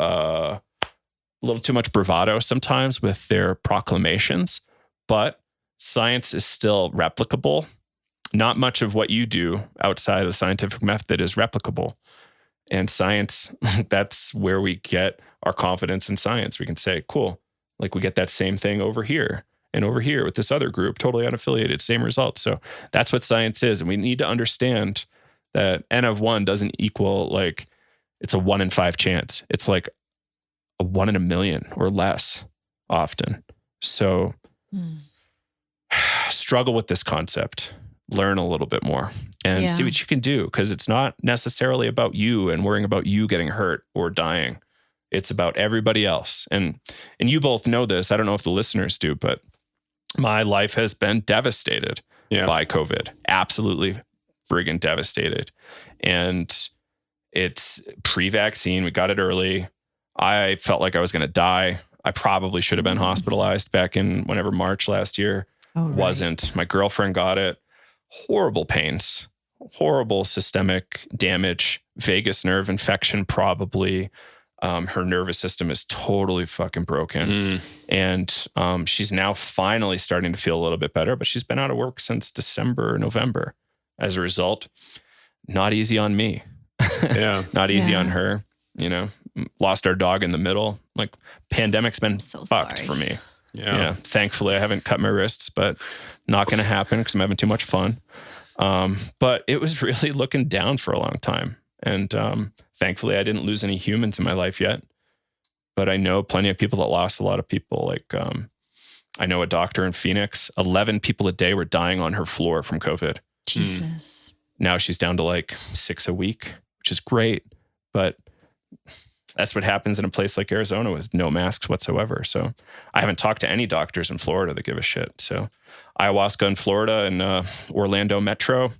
Speaker 1: much bravado sometimes with their proclamations, but science is still replicable. Not much of what you do outside of the scientific method is replicable. And science, that's where we get our confidence in science. We can say, cool, we get that same thing over here. And over here with this other group, totally unaffiliated, same results. So that's what science is. And we need to understand that N of 1 doesn't equal it's a 1 in 5 chance. It's a 1 in a million or less often. So struggle with this concept, learn a little bit more and see what you can do. Because it's not necessarily about you and worrying about you getting hurt or dying. It's about everybody else. And you both know this. I don't know if the listeners do, but my life has been devastated by COVID. Absolutely friggin' devastated. And it's pre-vaccine. We got it early. I felt like I was going to die. I probably should have been hospitalized back in whenever March last year.
Speaker 3: Oh, right.
Speaker 1: Wasn't. My girlfriend got it. Horrible pains, horrible systemic damage, vagus nerve infection, probably. Her nervous system is totally fucking broken. And she's now finally starting to feel a little bit better, but she's been out of work since December, November. As a result, not easy on me.
Speaker 2: Yeah.
Speaker 1: Not easy on her, you know, lost our dog in the middle. Like pandemic's been fucked for me. Yeah. Thankfully I haven't cut my wrists, but not going to happen because I'm having too much fun. But it was really looking down for a long time. And thankfully I didn't lose any humans in my life yet. But I know plenty of people that lost a lot of people. Like I know a doctor in Phoenix, 11 people a day were dying on her floor from COVID.
Speaker 3: Jesus.
Speaker 1: Now she's down to like 6 a week, which is great. But that's what happens in a place like Arizona with no masks whatsoever. So I haven't talked to any doctors in Florida that give a shit. So ayahuasca in Florida and Orlando Metro,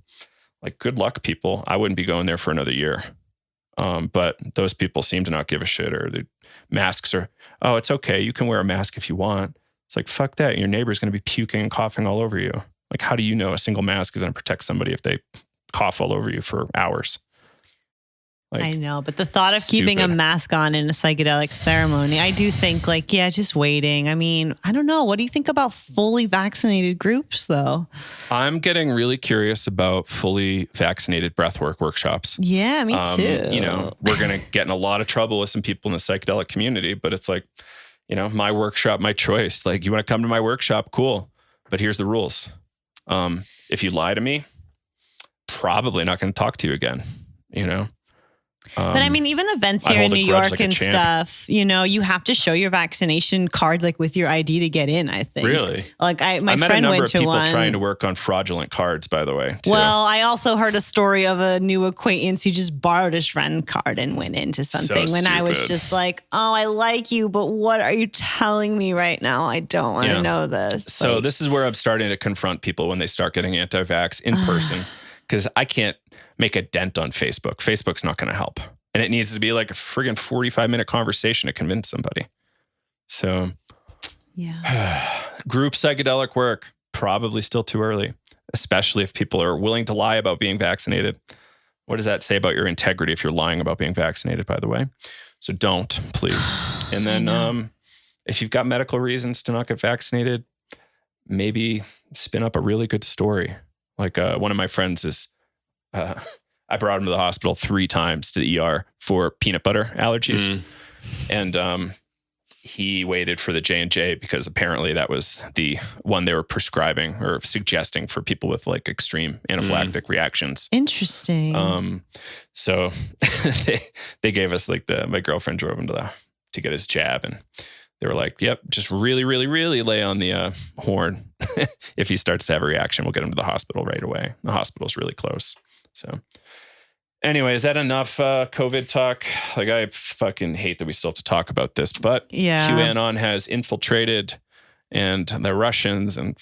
Speaker 1: like good luck, people. I wouldn't be going there for another year. But those people seem to not give a shit, or the masks are, oh, it's okay. You can wear a mask if you want. It's like, fuck that. Your neighbor's going to be puking and coughing all over you. Like, how do you know a single mask is going to protect somebody if they cough all over you for hours? Like,
Speaker 3: I know, but the thought of keeping a mask on in a psychedelic ceremony, I do think like, yeah, just waiting. I mean, I don't know. What do you think about fully vaccinated groups though?
Speaker 1: I'm getting really curious about fully vaccinated breathwork workshops.
Speaker 3: Yeah, me too.
Speaker 1: You know, we're going to get in a lot of trouble with some people in the psychedelic community, but it's like, you know, my workshop, my choice. Like, you want to come to my workshop? Cool. But here's the rules. If you lie to me, probably not going to talk to you again, you know?
Speaker 3: But I mean, even events here in New York and stuff, you know, you have to show your vaccination card, like with your ID to get in, I think.
Speaker 2: Really?
Speaker 3: Like my friend went to one.
Speaker 1: I met a number of people trying to work on fraudulent cards, by the way, too.
Speaker 3: Well, I also heard a story of a new acquaintance who just borrowed his friend card and went into something when I was just like, oh, I like you, but what are you telling me right now? I don't want to know this.
Speaker 1: So this is where I'm starting to confront people when they start getting anti-vax in person, because I can't make a dent on Facebook. Facebook's not going to help. And it needs to be like a friggin' 45-minute conversation to convince somebody. So,
Speaker 3: yeah.
Speaker 1: Group psychedelic work, probably still too early, especially if people are willing to lie about being vaccinated. What does that say about your integrity if you're lying about being vaccinated, by the way? So don't, please. And then if you've got medical reasons to not get vaccinated, maybe spin up a really good story. Like one of my friends is... I brought him to the hospital 3 times to the ER for peanut butter allergies. And he waited for the J&J because apparently that was the one they were prescribing or suggesting for people with like extreme anaphylactic reactions.
Speaker 3: Interesting.
Speaker 1: So they gave us like my girlfriend drove him to get his jab, and they were like, yep, just really, really, really lay on the horn. If he starts to have a reaction, we'll get him to the hospital right away. The hospital's really close. So anyway, is that enough COVID talk? Like, I fucking hate that we still have to talk about this, but QAnon has infiltrated, and the Russians and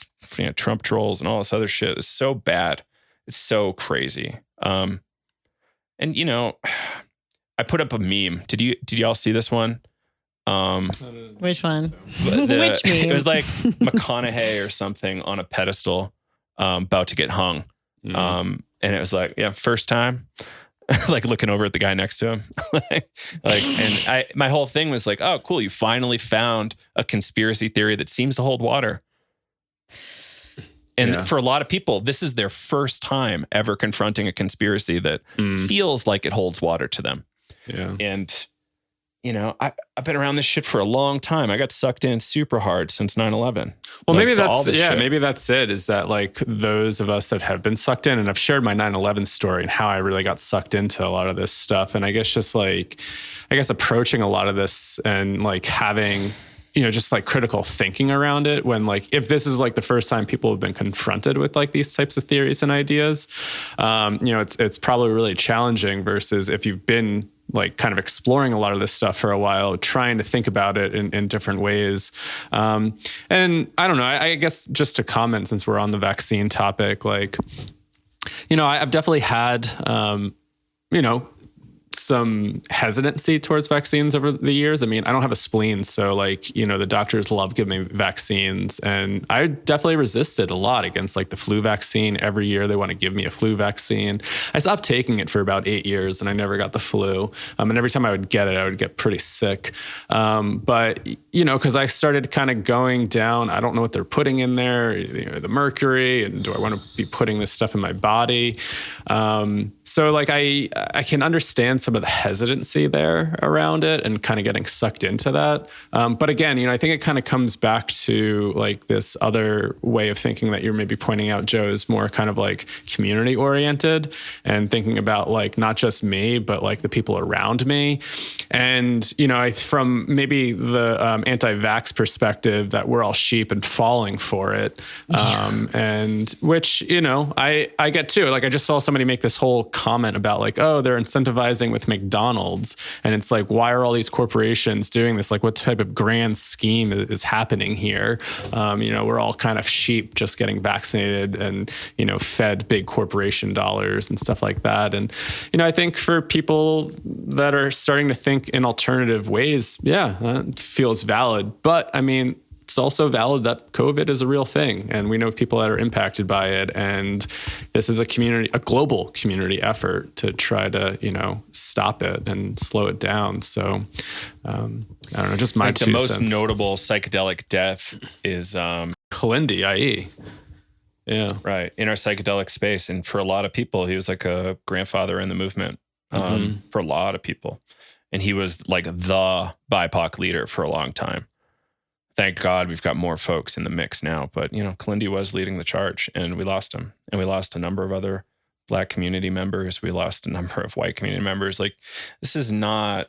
Speaker 1: Trump trolls and all this other shit is so bad. It's so crazy. And you know, I put up a meme. Did y'all see this one?
Speaker 3: Which one?
Speaker 1: Which meme? It was like McConaughey or something on a pedestal, about to get hung. And it was like, yeah, first time, like looking over at the guy next to him. And my whole thing was like, oh, cool. You finally found a conspiracy theory that seems to hold water. And for a lot of people, this is their first time ever confronting a conspiracy that feels like it holds water to them.
Speaker 2: Yeah.
Speaker 1: And, you know, I've been around this shit for a long time. I got sucked in super hard since 9/11.
Speaker 2: Well, maybe that's it, is that like those of us that have been sucked in, and I've shared my 9/11 story and how I really got sucked into a lot of this stuff. And I guess approaching a lot of this and like having, you know, just like critical thinking around it, when like, if this is like the first time people have been confronted with like these types of theories and ideas, you know, it's probably really challenging versus if you've been like kind of exploring a lot of this stuff for a while, trying to think about it in different ways. And I don't know, I guess just to comment, since we're on the vaccine topic, like, you know, I've definitely had, you know, some hesitancy towards vaccines over the years. I mean, I don't have a spleen, so like, you know, the doctors love giving me vaccines, and I definitely resisted a lot against like the flu vaccine. Every year they want to give me a flu vaccine. I stopped taking it for about 8 years and I never got the flu. And every time I would get it, I would get pretty sick. But, you know, because I started kind of going down, I don't know what they're putting in there, you know, the mercury, and do I want to be putting this stuff in my body? So like I can understand some of the hesitancy there around it and kind of getting sucked into that. But again, I think it kind of comes back to like this other way of thinking that you're maybe pointing out, Joe, is more kind of like community oriented and thinking about like not just me, but like the people around me. And, from maybe the anti-vax perspective that we're all sheep and falling for it. And which, I get too. Like I just saw somebody make this whole comment about like, oh, they're incentivizing with McDonald's. And it's like, why are all these corporations doing this? Like what type of grand scheme is happening here? We're all kind of sheep just getting vaccinated and, fed big corporation dollars and stuff like that. And, I think for people that are starting to think in alternative ways, that feels valid. But I mean, it's also valid that COVID is a real thing, and we know people that are impacted by it. And this is a global community effort to try to, stop it and slow it down. So, I don't know, just my 2 cents.
Speaker 1: The most notable psychedelic death is
Speaker 2: Kalindi, IE. Yeah.
Speaker 1: Right. In our psychedelic space. And for a lot of people, he was like a grandfather in the movement for a lot of people. And he was like the BIPOC leader for a long time. Thank God we've got more folks in the mix now. But, Kalindi was leading the charge and we lost him. And we lost a number of other Black community members. We lost a number of white community members. Like, this is not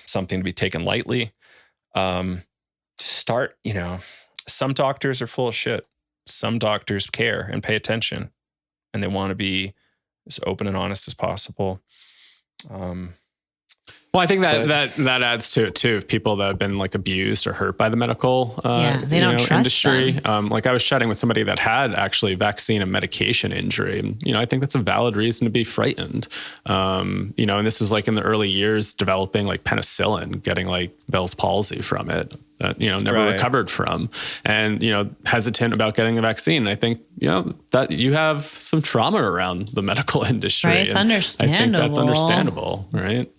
Speaker 1: something to be taken lightly. Some doctors are full of shit. Some doctors care and pay attention and they want to be as open and honest as possible.
Speaker 2: Well, I think that adds to it too. Of people that have been like abused or hurt by the medical
Speaker 3: they don't trust
Speaker 2: industry.
Speaker 3: them.
Speaker 2: Like I was chatting with somebody that had actually vaccine and medication injury. And, I think that's a valid reason to be frightened. And this was like in the early years developing like penicillin, getting like Bell's palsy from it. That, never recovered from, and, hesitant about getting the vaccine. And I think, that you have some trauma around the medical industry.
Speaker 3: Right, it's understandable.
Speaker 2: I think that's understandable, right?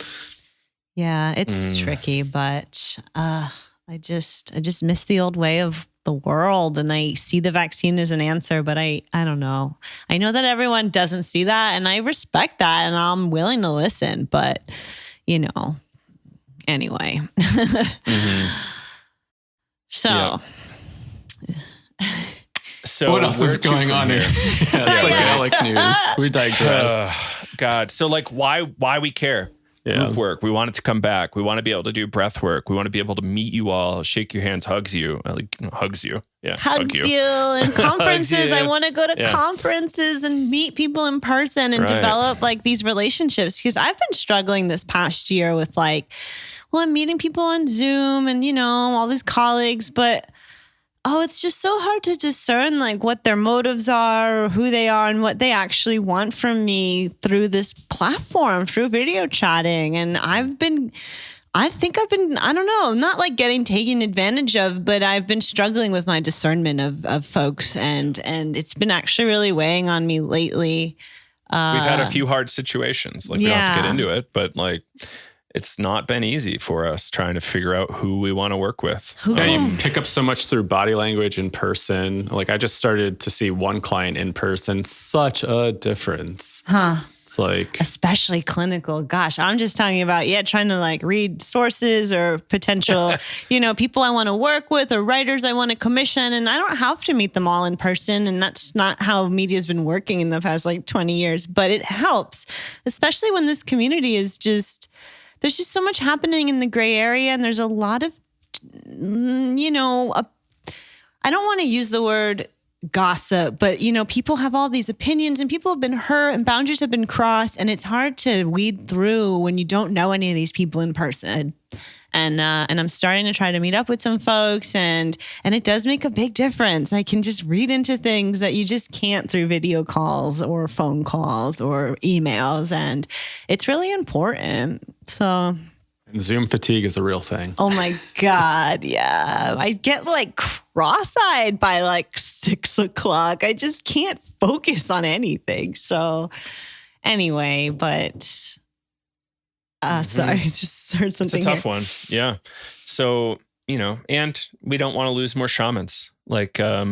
Speaker 3: Yeah, it's tricky, but I just miss the old way of the world, and I see the vaccine as an answer, but I don't know. I know that everyone doesn't see that, and I respect that, and I'm willing to listen, but, anyway.
Speaker 1: So
Speaker 2: what else is going on here? Psychedelic news. We digress.
Speaker 1: God. So like why we care? Group work. We want it to come back. We want to be able to do breath work. We want to be able to meet you all, shake your hands, hugs you. Hugs you. Yeah.
Speaker 3: Hugs you. And conferences. I want to go to conferences and meet people in person and develop like these relationships. Because I've been struggling this past year with like, I'm meeting people on Zoom and, all these colleagues, but it's just so hard to discern like what their motives are, or who they are, and what they actually want from me through this platform, through video chatting. And I don't know, not like getting taken advantage of, but I've been struggling with my discernment of folks, and it's been actually really weighing on me lately.
Speaker 1: We've had a few hard situations. Like we don't have to get into it, but like it's not been easy for us trying to figure out who we want to work with.
Speaker 2: You pick up so much through body language in person. Like I just started to see one client in person. Such a difference. It's like,
Speaker 3: especially clinical. Gosh, I'm just talking about, trying to like read sources or potential, people I want to work with or writers I want to commission. And I don't have to meet them all in person. And that's not how media's been working in the past like 20 years, but it helps, especially when this community is there's just so much happening in the gray area. And there's a lot of, I don't want to use the word gossip, but, people have all these opinions and people have been hurt and boundaries have been crossed. And it's hard to weed through when you don't know any of these people in person. And I'm starting to try to meet up with some folks, and it does make a big difference. I can just read into things that you just can't through video calls or phone calls or emails, and it's really important. So,
Speaker 2: and Zoom fatigue is a real thing.
Speaker 3: Oh my God, yeah. I get like cross-eyed by like 6 o'clock. I just can't focus on anything. So, anyway, but. Sorry, I just heard something.
Speaker 1: It's a tough one. Yeah. So, and we don't want to lose more shamans. Like, I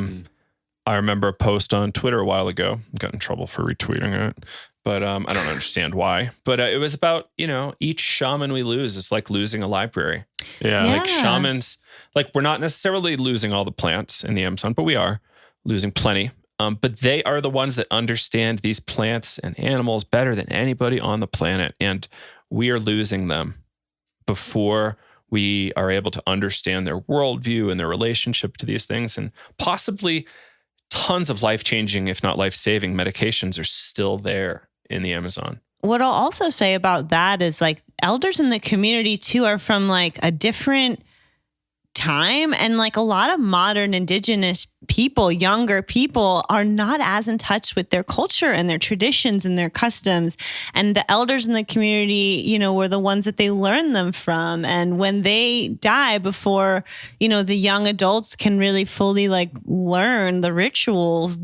Speaker 1: remember a post on Twitter a while ago. I got in trouble for retweeting it. but I don't understand why. But it was about, each shaman we lose is like losing a library.
Speaker 2: Yeah.
Speaker 1: Like shamans, like we're not necessarily losing all the plants in the Amazon, but we are losing plenty. But they are the ones that understand these plants and animals better than anybody on the planet. And we are losing them before we are able to understand their worldview and their relationship to these things. And possibly tons of life-changing, if not life-saving medications are still there in the Amazon.
Speaker 3: What I'll also say about that is like elders in the community too are from like a different time, and like a lot of modern indigenous people, younger people, are not as in touch with their culture and their traditions and their customs. And the elders in the community, were the ones that they learned them from. And when they die before, the young adults can really fully like learn the rituals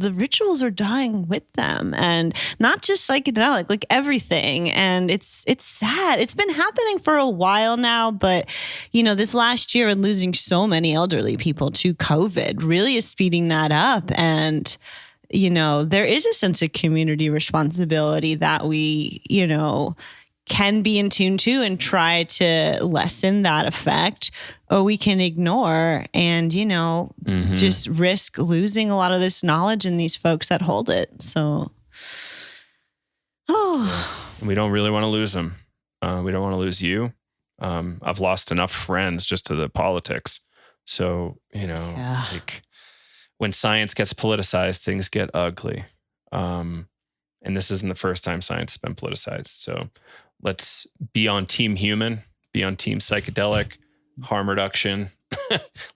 Speaker 3: are dying with them, and not just psychedelic, like everything. And it's sad. It's been happening for a while now, but this last year and losing so many elderly people to COVID really is speeding that up. And, there is a sense of community responsibility that we, can be in tune to and try to lessen that effect, or we can ignore and, just risk losing a lot of this knowledge and these folks that hold it. So,
Speaker 1: we don't really want to lose them. We don't want to lose you. I've lost enough friends just to the politics. So, like when science gets politicized, things get ugly. And this isn't the first time science has been politicized. So let's be on team human, be on team psychedelic, harm reduction,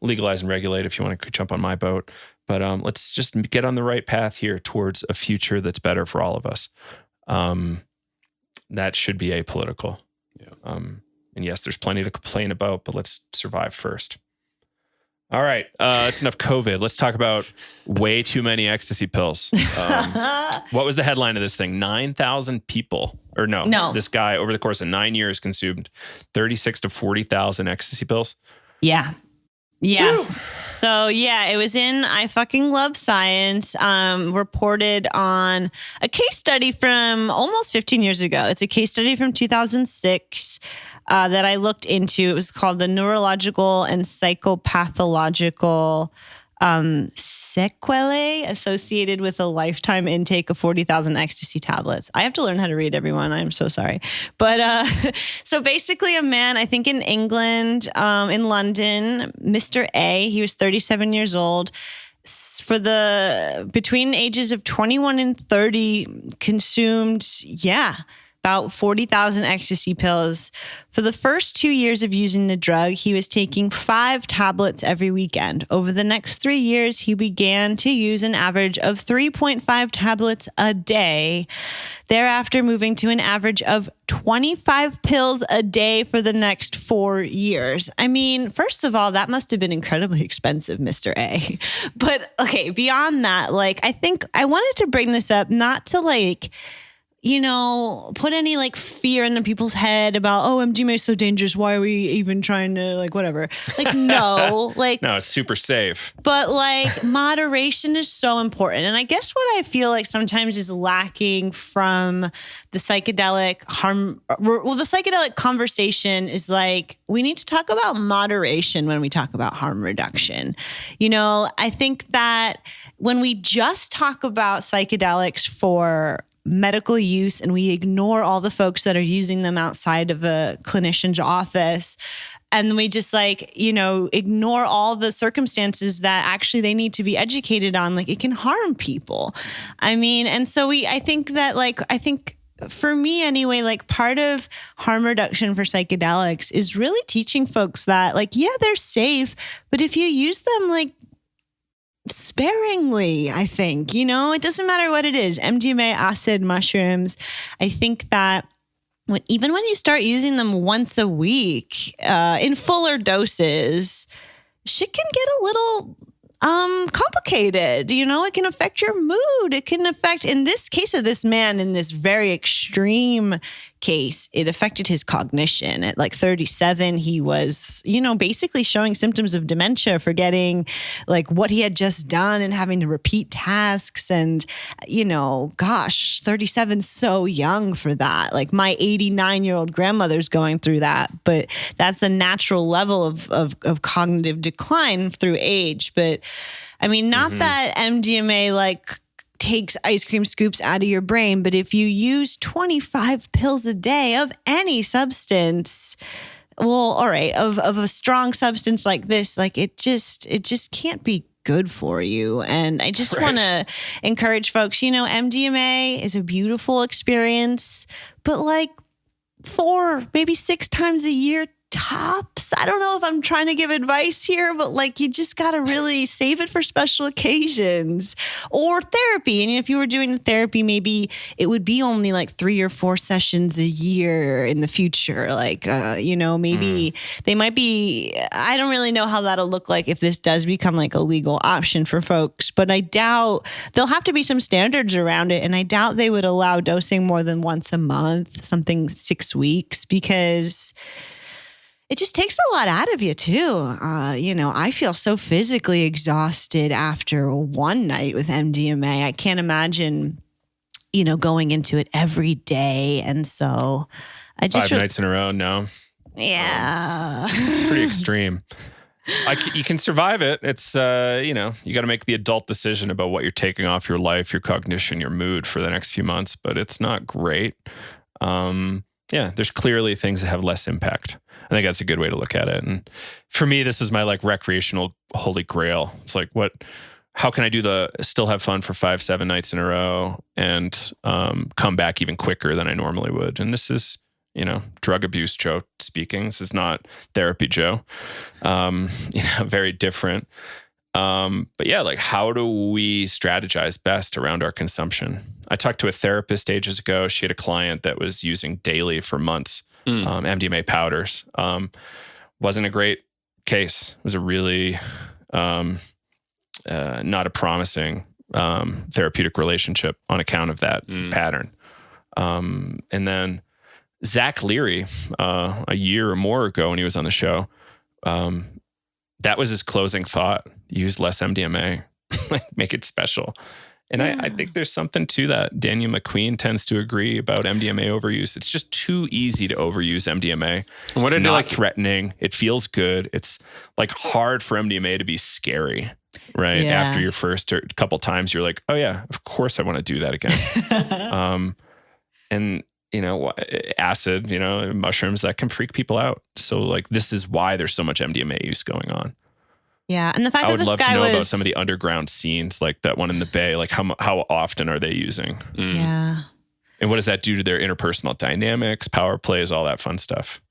Speaker 1: legalize and regulate if you want to jump on my boat. But let's just get on the right path here towards a future that's better for all of us. That should be apolitical.
Speaker 2: Yeah.
Speaker 1: And yes, there's plenty to complain about, but let's survive first. All right. That's enough COVID. Let's talk about way too many ecstasy pills. What was the headline of this thing? 9,000 people, or no, this guy over the course of 9 years consumed 36 to 40,000 ecstasy pills.
Speaker 3: Yeah. Yes.
Speaker 1: Woo.
Speaker 3: So yeah, it was in I Fucking Love Science, reported on a case study from almost 15 years ago. It's a case study from 2006 that I looked into. It was called the Neurological and Psychopathological Sequelae Associated with a Lifetime Intake of 40,000 Ecstasy Tablets. I have to learn how to read, everyone. I'm so sorry. But so basically a man, I think in England, in London, Mr. A, he was 37 years old. For between ages of 21 and 30, consumed, about 40,000 ecstasy pills. For the first 2 years of using the drug, he was taking 5 tablets every weekend. Over the next 3 years, he began to use an average of 3.5 tablets a day. Thereafter, moving to an average of 25 pills a day for the next 4 years. I mean, first of all, that must have been incredibly expensive, Mr. A. But okay, beyond that, I think I wanted to bring this up not to put any fear into people's head about, MDMA is so dangerous. Why are we even trying to whatever? No,
Speaker 1: no, it's super safe.
Speaker 3: But moderation is so important. And I guess what I feel like sometimes is lacking from the psychedelic the psychedelic conversation is we need to talk about moderation when we talk about harm reduction. I think that when we just talk about psychedelics for medical use and we ignore all the folks that are using them outside of a clinician's office, and we just ignore all the circumstances that actually they need to be educated on, it can harm people. I mean, and so I think that for me anyway, part of harm reduction for psychedelics is really teaching folks that they're safe, but if you use them sparingly, I think, it doesn't matter what it is, MDMA, acid, mushrooms. I think that even when you start using them once a week in fuller doses, shit can get a little complicated. complicated. It can affect your mood. It can affect, in this case of this man, in this very extreme case, it affected his cognition. At like 37, he was, basically showing symptoms of dementia, forgetting like what he had just done and having to repeat tasks. And, 37's so young for that. Like my 89-year-old grandmother's going through that, but that's a natural level of cognitive decline through age. But I mean, not that MDMA like takes ice cream scoops out of your brain, but if you use 25 pills a day of any substance, well, all right, of a strong substance like this, like it just can't be good for you. And I just want to encourage folks, MDMA is a beautiful experience, but like 4, maybe 6 times a year tops. I don't know if I'm trying to give advice here, but like you just got to really save it for special occasions or therapy. And if you were doing the therapy, maybe it would be only like 3 or 4 sessions a year in the future. Like, maybe they might be, I don't really know how that'll look like if this does become like a legal option for folks, but I doubt there'll have to be some standards around it. And I doubt they would allow dosing more than once a month, something 6 weeks, because it just takes a lot out of you too. I feel so physically exhausted after one night with MDMA. I can't imagine, going into it every day. And so I just
Speaker 1: 5 nights in a row. No.
Speaker 3: Yeah.
Speaker 1: Pretty extreme. You can survive it. It's, you got to make the adult decision about what you're taking off your life, your cognition, your mood for the next few months, but it's not great. There's clearly things that have less impact. I think that's a good way to look at it. And for me, this is my like recreational holy grail. It's like, how can I still have fun for 5-7 nights in a row and come back even quicker than I normally would? And this is, drug abuse Joe speaking. This is not therapy Joe. Very different. But yeah, like how do we strategize best around our consumption? I talked to a therapist ages ago. She had a client that was using daily for months, MDMA powders. Wasn't a great case. It was a really not a promising therapeutic relationship on account of that pattern. And then Zach Leary, a year or more ago when he was on the show, that was his closing thought. Use less MDMA, make it special. And I think there's something to that. Daniel McQueen tends to agree about MDMA overuse. It's just too easy to overuse MDMA. And it's not threatening. It feels good. It's like hard for MDMA to be scary, right?
Speaker 3: Yeah.
Speaker 1: After your first couple times, you're like, oh yeah, of course I want to do that again. And acid, mushrooms, that can freak people out. So like, this is why there's so much MDMA use going on.
Speaker 3: Yeah, and the fact
Speaker 1: I
Speaker 3: that
Speaker 1: would
Speaker 3: this
Speaker 1: love
Speaker 3: guy
Speaker 1: to know
Speaker 3: was
Speaker 1: about some of the underground scenes, like that one in the Bay. Like how often are they using?
Speaker 3: Yeah.
Speaker 1: And what does that do to their interpersonal dynamics, power plays, all that fun stuff?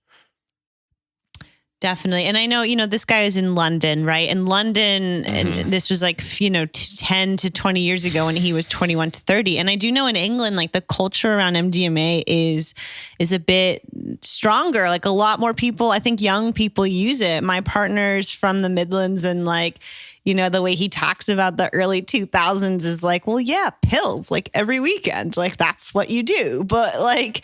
Speaker 3: Definitely. And I know, this guy is in London, right? In London, and this was like, 10 to 20 years ago when he was 21 to 30. And I do know in England, like the culture around MDMA is a bit stronger. Like a lot more people, I think young people use it. My partner's from the Midlands and like, the way he talks about the early 2000s is like, well, yeah, pills like every weekend, like that's what you do. But like,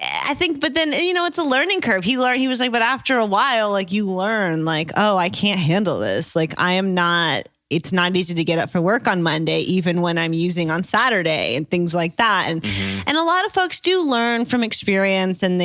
Speaker 3: I think, but then, it's a learning curve. He was like, but after a while, like you learn like, oh, I can't handle this. Like it's not easy to get up for work on Monday, even when I'm using on Saturday and things like that. And and a lot of folks do learn from experience and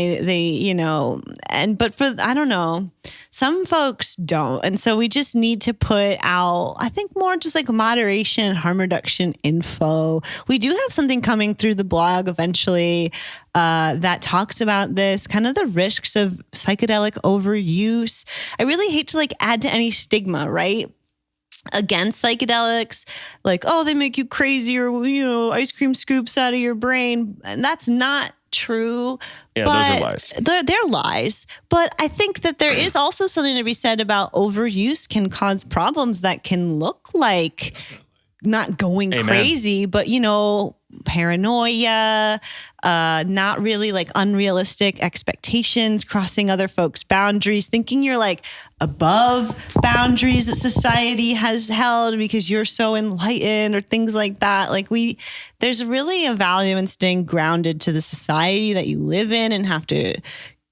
Speaker 3: but I don't know, some folks don't. And so we just need to put out, I think, more just like moderation, harm reduction info. We do have something coming through the blog eventually that talks about this, kind of the risks of psychedelic overuse. I really hate to like add to any stigma, right? Against psychedelics, like, oh, they make you crazy or, ice cream scoops out of your brain. And that's not true.
Speaker 1: Yeah, those are lies.
Speaker 3: They're lies. But I think that there is also something to be said about overuse can cause problems that can look like not going
Speaker 1: Amen.
Speaker 3: crazy, but, paranoia, not really like unrealistic expectations, crossing other folks' boundaries, thinking you're like above boundaries that society has held because you're so enlightened or things like that. Like there's really a value in staying grounded to the society that you live in and have to,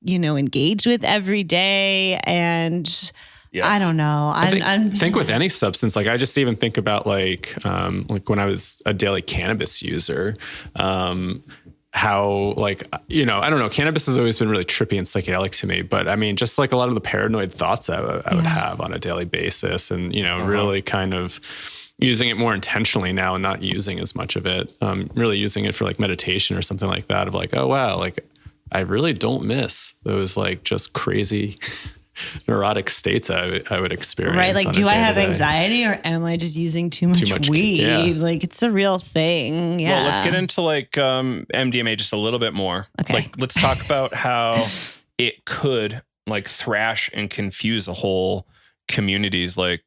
Speaker 3: engage with every day. And yes. I don't know. I
Speaker 2: think with any substance, like I just even think about like when I was a daily cannabis user, how like, I don't know, cannabis has always been really trippy and psychedelic to me, but I mean, just like a lot of the paranoid thoughts I would have on a daily basis and, really kind of using it more intentionally now and not using as much of it, really using it for like meditation or something like that of like, oh, wow, like I really don't miss those like just crazy neurotic states I would experience.
Speaker 3: Right. Like, do I have anxiety or am I just using too much weed? Yeah. Like, it's a real thing. Yeah.
Speaker 1: Well, let's get into like MDMA just a little bit more.
Speaker 3: Okay.
Speaker 1: Like, let's talk about how it could like thrash and confuse a whole communities, like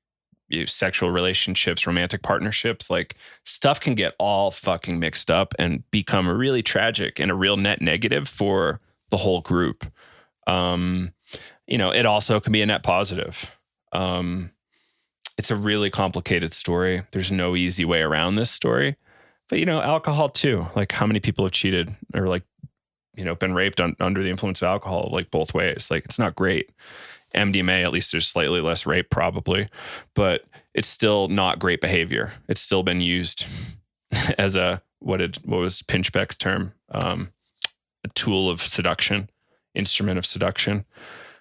Speaker 1: sexual relationships, romantic partnerships. Like, stuff can get all fucking mixed up and become really tragic and a real net negative for the whole group. It also can be a net positive. It's a really complicated story. There's no easy way around this story. But, alcohol too. Like, how many people have cheated or like, been raped under the influence of alcohol, like both ways. Like, it's not great. MDMA, at least there's slightly less rape probably, but it's still not great behavior. It's still been used as what was Pinchbeck's term? A tool of seduction, instrument of seduction.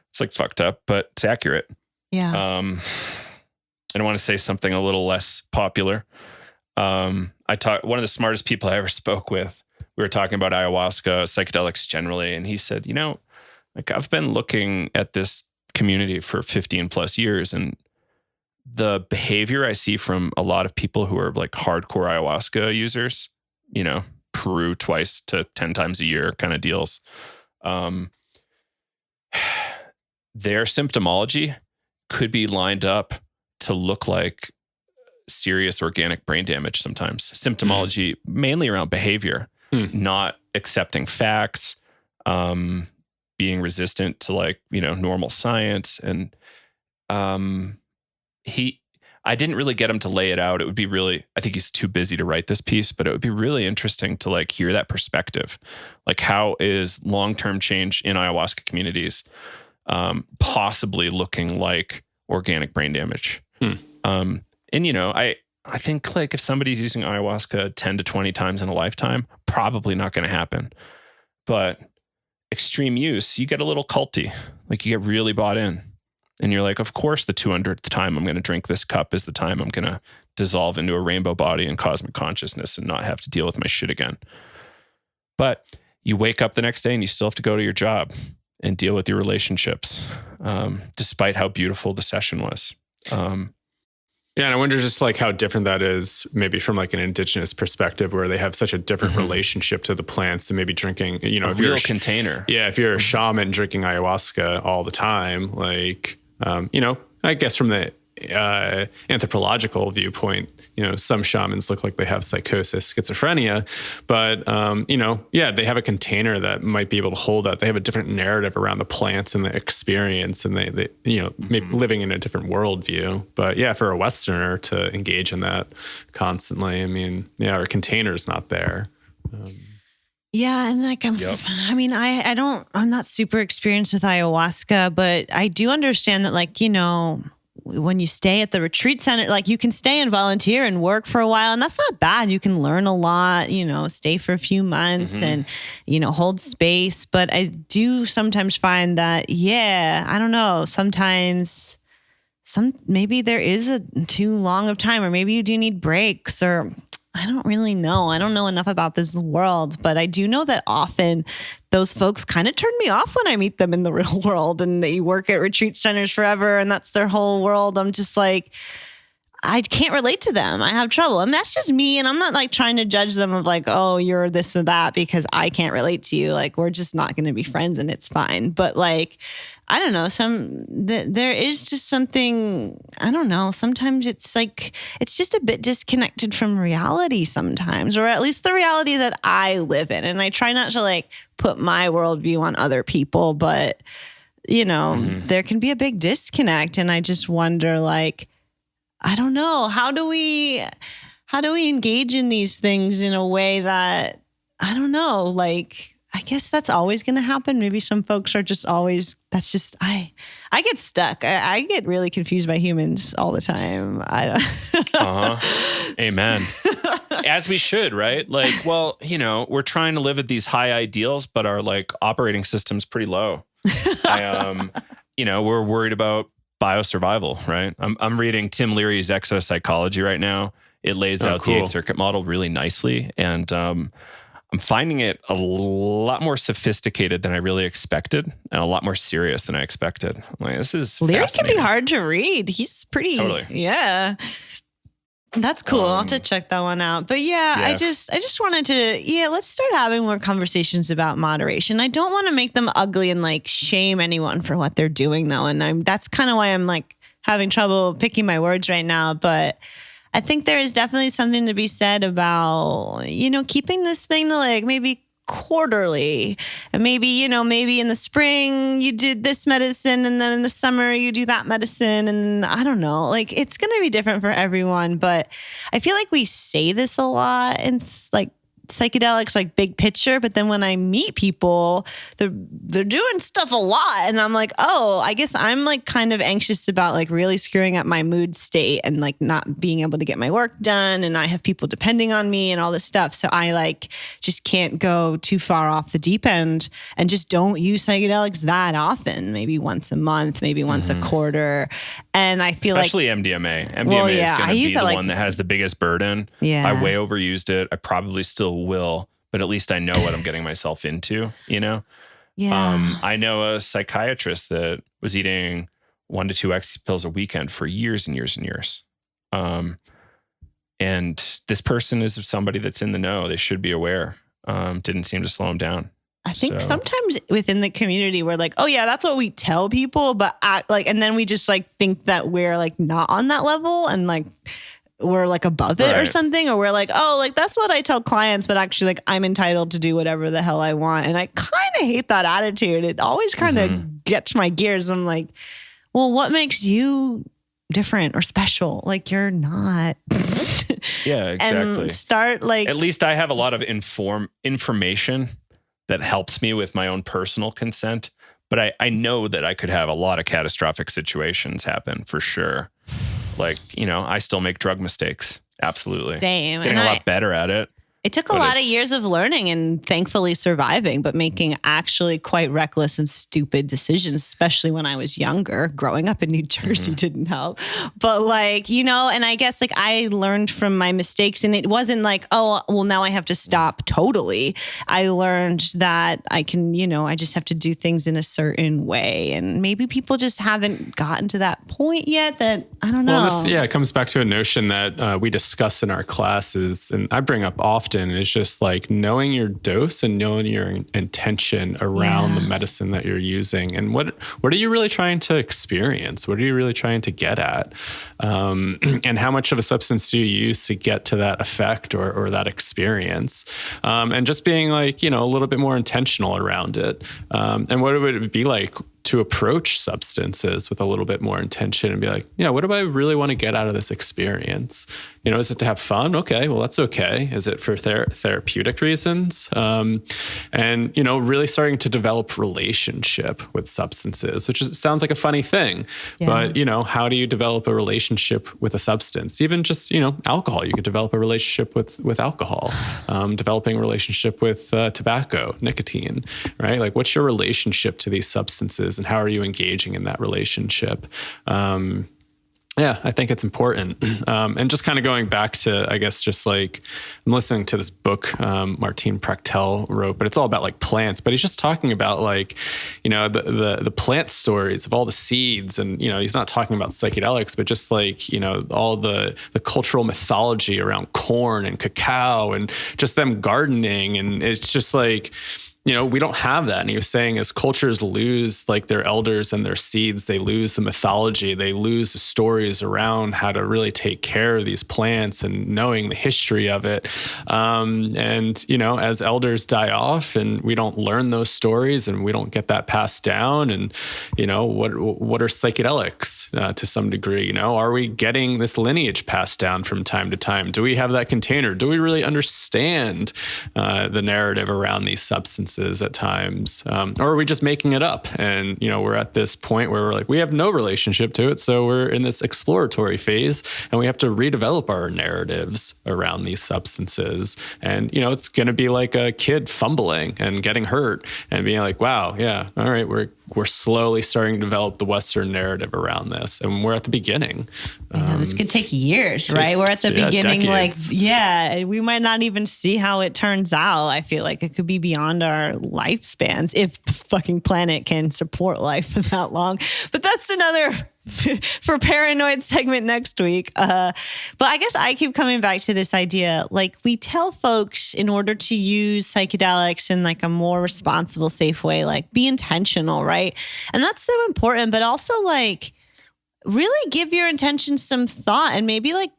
Speaker 1: It's like fucked up, but it's accurate.
Speaker 3: Yeah.
Speaker 1: I want to say something a little less popular. One of the smartest people I ever spoke with, we were talking about ayahuasca, psychedelics generally. And he said, like I've been looking at this community for 15 plus years. And the behavior I see from a lot of people who are like hardcore ayahuasca users, Peru twice to 10 times a year kind of deals. Their symptomology could be lined up to look like serious organic brain damage sometimes. Symptomology mainly around behavior, not accepting facts, being resistant to like, normal science. And I didn't really get him to lay it out. It would be really, I think he's too busy to write this piece, but it would be really interesting to like hear that perspective. Like, how is long-term change in ayahuasca communities possibly looking like organic brain damage? I think like if somebody's using ayahuasca 10 to 20 times in a lifetime, probably not going to happen. But extreme use, you get a little culty, like you get really bought in. And you're like, of course, the 200th time I'm going to drink this cup is the time I'm going to dissolve into a rainbow body and cosmic consciousness and not have to deal with my shit again. But you wake up the next day and you still have to go to your job and deal with your relationships, despite how beautiful the session was.
Speaker 2: Yeah, and I wonder just like how different that is maybe from like an indigenous perspective where they have such a different relationship to the plants and maybe drinking, if you're a
Speaker 1: container.
Speaker 2: Yeah, if you're a shaman drinking ayahuasca all the time, like, I guess from the anthropological viewpoint, some shamans look like they have psychosis, schizophrenia, but, they have a container that might be able to hold that. They have a different narrative around the plants and the experience and they maybe living in a different worldview. But yeah, for a Westerner to engage in that constantly, I mean, our container's not there.
Speaker 3: Yeah. And like, I'm not super experienced with ayahuasca, but I do understand that like, when you stay at the retreat center, like you can stay and volunteer and work for a while, and that's not bad. You can learn a lot, stay for a few months and, hold space. But I do sometimes find that, I don't know, sometimes maybe there is a too long of time, or maybe you do need breaks, or I don't really know. I don't know enough about this world, but I do know that often those folks kind of turn me off when I meet them in the real world and they work at retreat centers forever and that's their whole world. I'm just like, I can't relate to them. I have trouble. And that's just me. And I'm not like trying to judge them of like, oh, you're this or that because I can't relate to you. Like, we're just not going to be friends and it's fine. But like, I don't know, there is just something, I don't know. Sometimes it's like, it's just a bit disconnected from reality sometimes, or at least the reality that I live in. And I try not to like put my worldview on other people, but you know, there can be a big disconnect. And I just wonder like, I don't know. How do we engage in these things in a way that, I don't know, like, I guess that's always going to happen. Maybe some folks are just always, that's just, I get stuck. I get really confused by humans all the time.
Speaker 1: Amen. As we should, right? Like, well, you know, we're trying to live at these high ideals, but our like operating system's pretty low. You know, we're worried about biosurvival, right? I'm reading Tim Leary's Exopsychology right now. It lays out the 8-circuit model really nicely. And I'm finding it a lot more sophisticated than I really expected and a lot more serious than I expected. I'm like, this is
Speaker 3: Leary can be hard to read. He's pretty, yeah. That's cool. I'll have to check that one out. But yeah, I just wanted to, let's start having more conversations about moderation. I don't want to make them ugly and like shame anyone for what they're doing though. And that's kind of why I'm like having trouble picking my words right now. But I think there is definitely something to be said about, you know, keeping this thing to like maybe quarterly, and maybe, you know, maybe in the spring you do this medicine and then in the summer you do that medicine. And I don't know, like it's going to be different for everyone, but I feel like we say this a lot and it's like psychedelics, like big picture. But then when I meet people, they're doing stuff a lot. And I'm like, oh, I guess I'm like kind of anxious about like really screwing up my mood state and like not being able to get my work done. And I have people depending on me and all this stuff. So I like just can't go too far off the deep end and just don't use psychedelics that often, maybe once a month, maybe once a quarter. And I feel
Speaker 1: especially MDMA. MDMA is going to be the one that has the biggest burden.
Speaker 3: Yeah.
Speaker 1: I way overused it. I probably still will, but at least I know what I'm getting myself into, you know?
Speaker 3: Yeah.
Speaker 1: I know a psychiatrist that was eating 1 to 2 ecstasy pills a weekend for years and years and years. And this person is somebody that's in the know. They should be aware. Didn't seem to slow him down.
Speaker 3: I think sometimes within the community we're like, oh yeah, that's what we tell people, but and then we just like think that we're like not on that level and like we're like above it or something, or we're like, oh, like that's what I tell clients, but actually like I'm entitled to do whatever the hell I want. And I kind of hate that attitude. It always kind of gets my gears. I'm like, well, what makes you different or special? Like you're not.
Speaker 1: Yeah, exactly.
Speaker 3: And start like,
Speaker 1: at least I have a lot of information that helps me with my own personal consent. But I know that I could have a lot of catastrophic situations happen for sure. Like, you know, I still make drug mistakes. Absolutely.
Speaker 3: Same.
Speaker 1: Getting a lot better at it.
Speaker 3: It took a lot of years of learning and thankfully surviving, but making actually quite reckless and stupid decisions, especially when I was younger. Growing up in New Jersey didn't help. But like, you know, and I guess like I learned from my mistakes and it wasn't like, oh, well, now I have to stop totally. I learned that I can, you know, I just have to do things in a certain way. And maybe people just haven't gotten to that point yet that, I don't know.
Speaker 2: Well, it comes back to a notion that we discuss in our classes and I bring up often. It's just like knowing your dose and knowing your intention around the medicine that you're using. And what are you really trying to experience? What are you really trying to get at? And how much of a substance do you use to get to that effect or that experience? And just being like, you know, a little bit more intentional around it. And what would it be like to approach substances with a little bit more intention and be like, yeah, what do I really want to get out of this experience? You know, is it to have fun? Okay, well, that's okay. Is it for therapeutic reasons? And, you know, really starting to develop relationship with substances, which sounds like a funny thing, but, you know, how do you develop a relationship with a substance? Even just, you know, alcohol, you could develop a relationship with alcohol, developing a relationship with tobacco, nicotine, right? Like what's your relationship to these substances and how are you engaging in that relationship? Yeah, I think it's important. And just kind of going back to, I guess, just like I'm listening to this book Martin Prachtel wrote, but it's all about like plants. But he's just talking about like, the plant stories of all the seeds. And, he's not talking about psychedelics, but just like, all the cultural mythology around corn and cacao and just them gardening. And it's just like, we don't have that. And he was saying as cultures lose like their elders and their seeds, they lose the mythology, they lose the stories around how to really take care of these plants and knowing the history of it. As elders die off and we don't learn those stories and we don't get that passed down. And, what are psychedelics to some degree? Are we getting this lineage passed down from time to time? Do we have that container? Do we really understand the narrative around these substances at times? Or are we just making it up? And, we're at this point where we're like, we have no relationship to it. So we're in this exploratory phase and we have to redevelop our narratives around these substances. And, it's going to be like a kid fumbling and getting hurt and being like, wow, yeah, all right, we're slowly starting to develop the Western narrative around this. And we're at the beginning.
Speaker 3: This could take years, right? We're at the beginning, decades. We might not even see how it turns out. I feel like it could be beyond our lifespans if the fucking planet can support life for that long. But that's another for paranoid segment next week. But I guess I keep coming back to this idea. Like we tell folks in order to use psychedelics in like a more responsible, safe way, like be intentional, right? And that's so important, but also like really give your intentions some thought and maybe like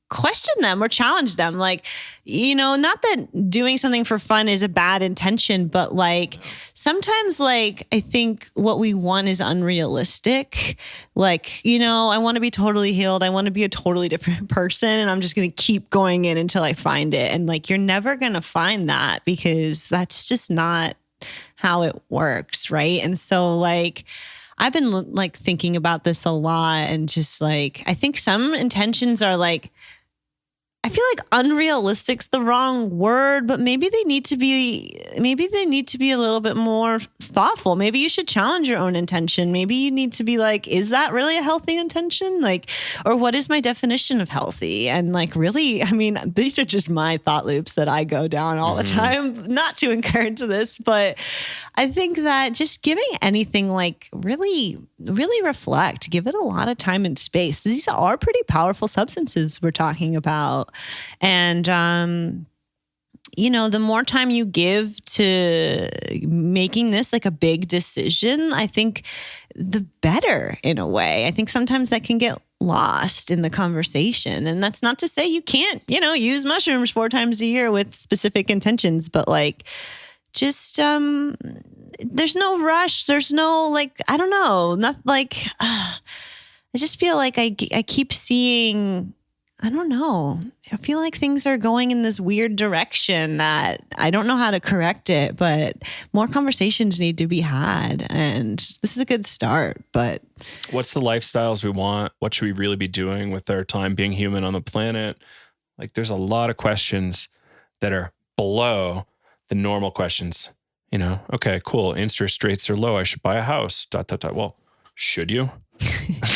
Speaker 3: question them or challenge them. Like, not that doing something for fun is a bad intention, but like sometimes like I think what we want is unrealistic. Like, I want to be totally healed. I want to be a totally different person. And I'm just going to keep going in until I find it. And like, you're never going to find that because that's just not how it works. Right. And so like, I've been like thinking about this a lot and just like, I think some intentions are like, I feel like unrealistic's the wrong word, but maybe they need to be a little bit more thoughtful. Maybe you should challenge your own intention. Maybe you need to be like, is that really a healthy intention? Like, or what is my definition of healthy? And like, really, I mean, these are just my thought loops that I go down all the time, not to encourage this, but I think that just giving anything like really, really reflect, give it a lot of time and space. These are pretty powerful substances we're talking about. And, the more time you give to making this like a big decision, I think the better in a way. I think sometimes that can get lost in the conversation. And that's not to say you can't, use mushrooms 4 times a year with specific intentions, but like, just, there's no rush. There's no like, I don't know, not like, I just feel like I keep seeing, I don't know. I feel like things are going in this weird direction that I don't know how to correct it, but more conversations need to be had. And this is a good start, but.
Speaker 1: What's the lifestyles we want? What should we really be doing with our time being human on the planet? Like there's a lot of questions that are below the normal questions. Okay, cool. Interest rates are low. I should buy a house. ... Well, should you?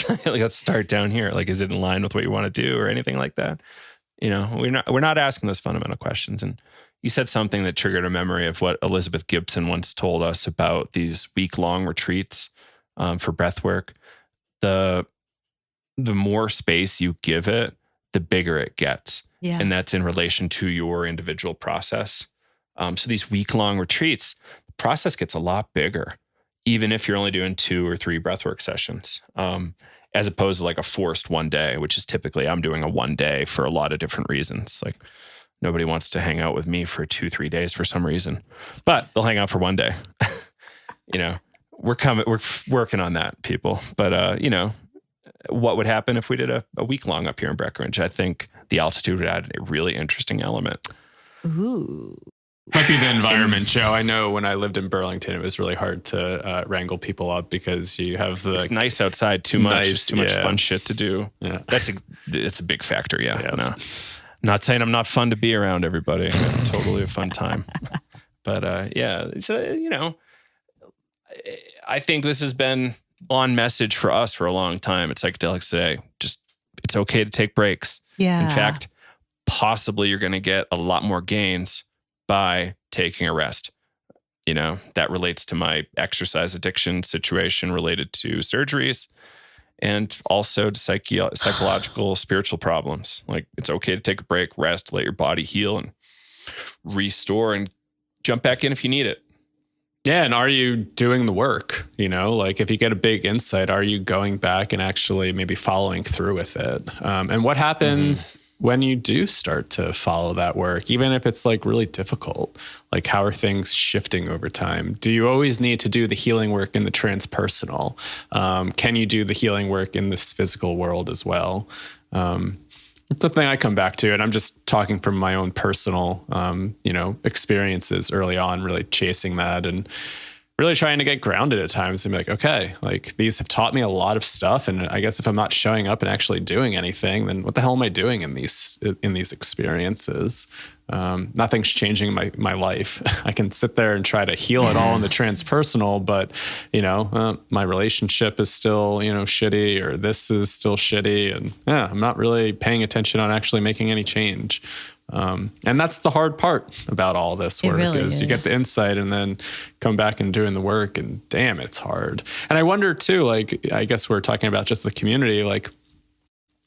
Speaker 1: Like, let's start down here. Like, is it in line with what you want to do or anything like that? We're not asking those fundamental questions. And you said something that triggered a memory of what Elizabeth Gibson once told us about these week-long retreats for breath work. The more space you give it, the bigger it gets.
Speaker 3: Yeah.
Speaker 1: And that's in relation to your individual process. So these week-long retreats, the process gets a lot bigger, even if you're only doing 2 or 3 breathwork sessions, as opposed to like a forced one day, which is typically I'm doing a one day for a lot of different reasons. Like nobody wants to hang out with me for 2-3 days for some reason, but they'll hang out for one day. We're working on that, people. But, what would happen if we did a week long up here in Breckenridge? I think the altitude would add a really interesting element.
Speaker 3: Ooh.
Speaker 2: Might be the environment, Joe. I know when I lived in Burlington, it was really hard to wrangle people up because you have the...
Speaker 1: It's nice outside, too much. There's too much fun shit to do. Yeah. It's a big factor, yeah. No. Not saying I'm not fun to be around, everybody. It's totally a fun time. But I think this has been on message for us for a long time at Psychedelics Today. Just It's okay to take breaks.
Speaker 3: Yeah.
Speaker 1: In fact, possibly you're going to get a lot more gains by taking a rest. That relates to my exercise addiction situation related to surgeries and also to psychological, spiritual problems. Like, it's okay to take a break, rest, let your body heal and restore and jump back in if you need it.
Speaker 2: Yeah. And are you doing the work? Like, if you get a big insight, are you going back and actually maybe following through with it? And what happens when you do start to follow that work, even if it's like really difficult? Like, how are things shifting over time? Do you always need to do the healing work in the transpersonal? Can you do the healing work in this physical world as well? It's something I come back to, and I'm just talking from my own personal, experiences early on, really chasing that and really trying to get grounded at times and be like, okay, like, these have taught me a lot of stuff. And I guess if I'm not showing up and actually doing anything, then what the hell am I doing in these experiences? Nothing's changing my life. I can sit there and try to heal it all in the transpersonal, but my relationship is still, shitty, or this is still shitty. And I'm not really paying attention on actually making any change. And that's the hard part about all this work, is you get the insight and then come back and doing the work, and damn, it's hard. And I wonder too, like, I guess we're talking about just the community, like,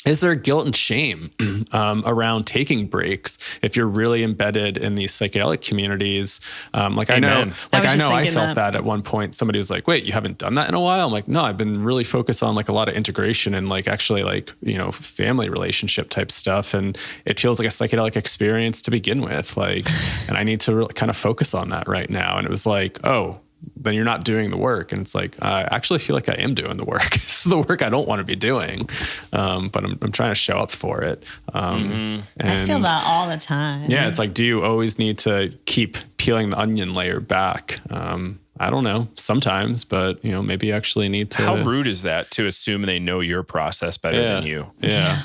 Speaker 2: is there guilt and shame around taking breaks if you're really embedded in these psychedelic communities? Like,
Speaker 1: Amen.
Speaker 2: I felt that at one point. Somebody was like, wait, you haven't done that in a while? I'm like, no, I've been really focused on like a lot of integration and like actually like, family relationship type stuff. And it feels like a psychedelic experience to begin with. Like, and I need to really kind of focus on that right now. And it was like, oh, then you're not doing the work. And it's like, I actually feel like I am doing the work. This is the work I don't want to be doing. But I'm trying to show up for it. And
Speaker 3: I feel that all the time.
Speaker 2: Yeah. It's like, do you always need to keep peeling the onion layer back? I don't know, sometimes, but maybe you actually need to.
Speaker 1: How rude is that to assume they know your process better than you?
Speaker 2: Yeah.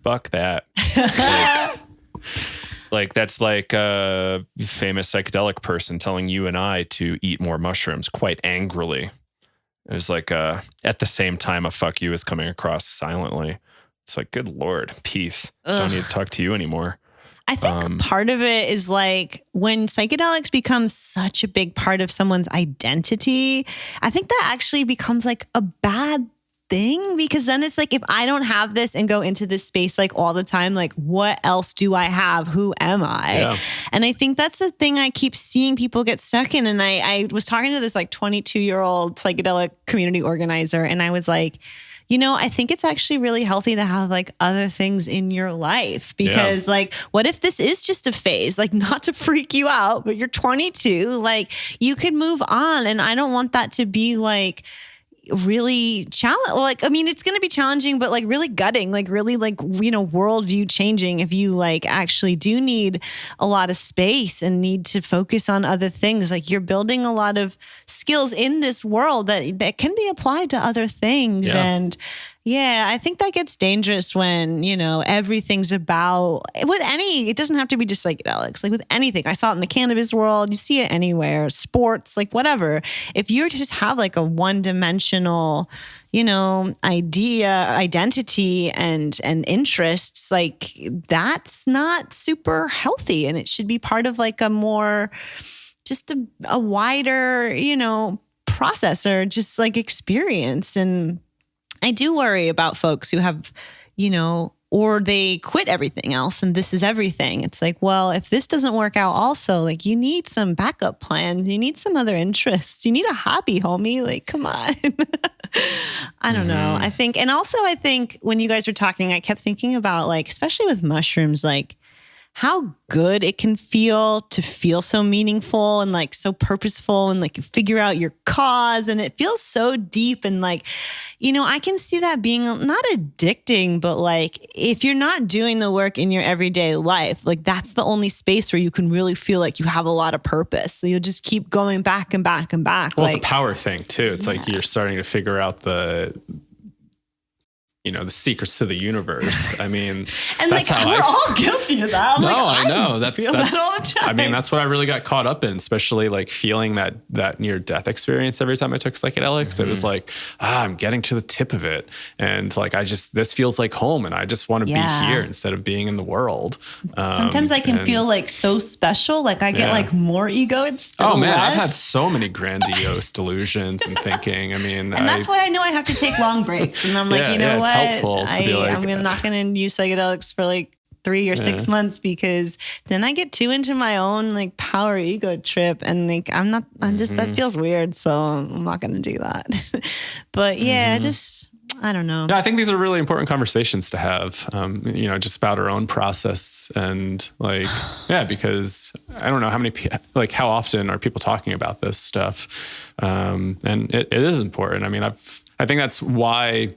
Speaker 1: Fuck that. Like, that's like a famous psychedelic person telling you and I to eat more mushrooms quite angrily. It was like, at the same time, a fuck you is coming across silently. It's like, good Lord, peace. Don't need to talk to you anymore.
Speaker 3: I think part of it is like, when psychedelics become such a big part of someone's identity, I think that actually becomes like a bad thing, because then it's like, if I don't have this and go into this space like all the time, like, what else do I have? Who am I? Yeah. And I think that's the thing I keep seeing people get stuck in. And I was talking to this like 22-year-old psychedelic community organizer, and I was like, I think it's actually really healthy to have like other things in your life, because like, what if this is just a phase? Like, not to freak you out, but you're 22, like, you could move on. And I don't want that to be like really challenge. Like, I mean, it's going to be challenging, but like really gutting, like really like, worldview changing if you like actually do need a lot of space and need to focus on other things. Like, you're building a lot of skills in this world that can be applied to other things.
Speaker 2: Yeah.
Speaker 3: And I think that gets dangerous when, everything's about, it doesn't have to be just psychedelics, like with anything. I saw it in the cannabis world. You see it anywhere, sports, like whatever. If you just have like a one-dimensional, identity and interests, like, that's not super healthy. And it should be part of like a more, just a wider, process, or just like experience. And I do worry about folks who have, or they quit everything else and this is everything. It's like, well, if this doesn't work out also, like, you need some backup plans. You need some other interests. You need a hobby, homie. Like, come on. I don't know. I think when you guys were talking, I kept thinking about, like, especially with mushrooms, like, how good it can feel to feel so meaningful and like so purposeful, and like you figure out your cause, and it feels so deep. And like, I can see that being not addicting, but like, if you're not doing the work in your everyday life, like, that's the only space where you can really feel like you have a lot of purpose. So you'll just keep going back and back and back.
Speaker 2: Well, it's a power thing too. It's like you're starting to figure out the secrets to the universe. I mean,
Speaker 3: And
Speaker 2: that's
Speaker 3: like,
Speaker 2: how
Speaker 3: we're all guilty of that. I'm
Speaker 2: No,
Speaker 3: like,
Speaker 2: I know.
Speaker 3: feel that all the time.
Speaker 2: I mean, that's what I really got caught up in, especially like feeling that near death experience every time I took psychedelics. It was like, I'm getting to the tip of it. And like, this feels like home, and I just want to be here instead of being in the world.
Speaker 3: Sometimes I can feel like so special. Like I get like more ego instead of
Speaker 2: man,
Speaker 3: less.
Speaker 2: I've had so many grandiose delusions and thinking. I mean,
Speaker 3: and that's why I know I have to take long breaks. And I'm like, you know what?
Speaker 2: It's helpful to be like,
Speaker 3: I'm not going to use psychedelics for like 3 or 6 months, because then I get too into my own like power ego trip, and like that feels weird. So I'm not going to do that. But yeah, I don't know.
Speaker 2: Yeah, I think these are really important conversations to have, just about our own process, and like, because I don't know how often are people talking about this stuff. And it is important. I mean, I think that's why,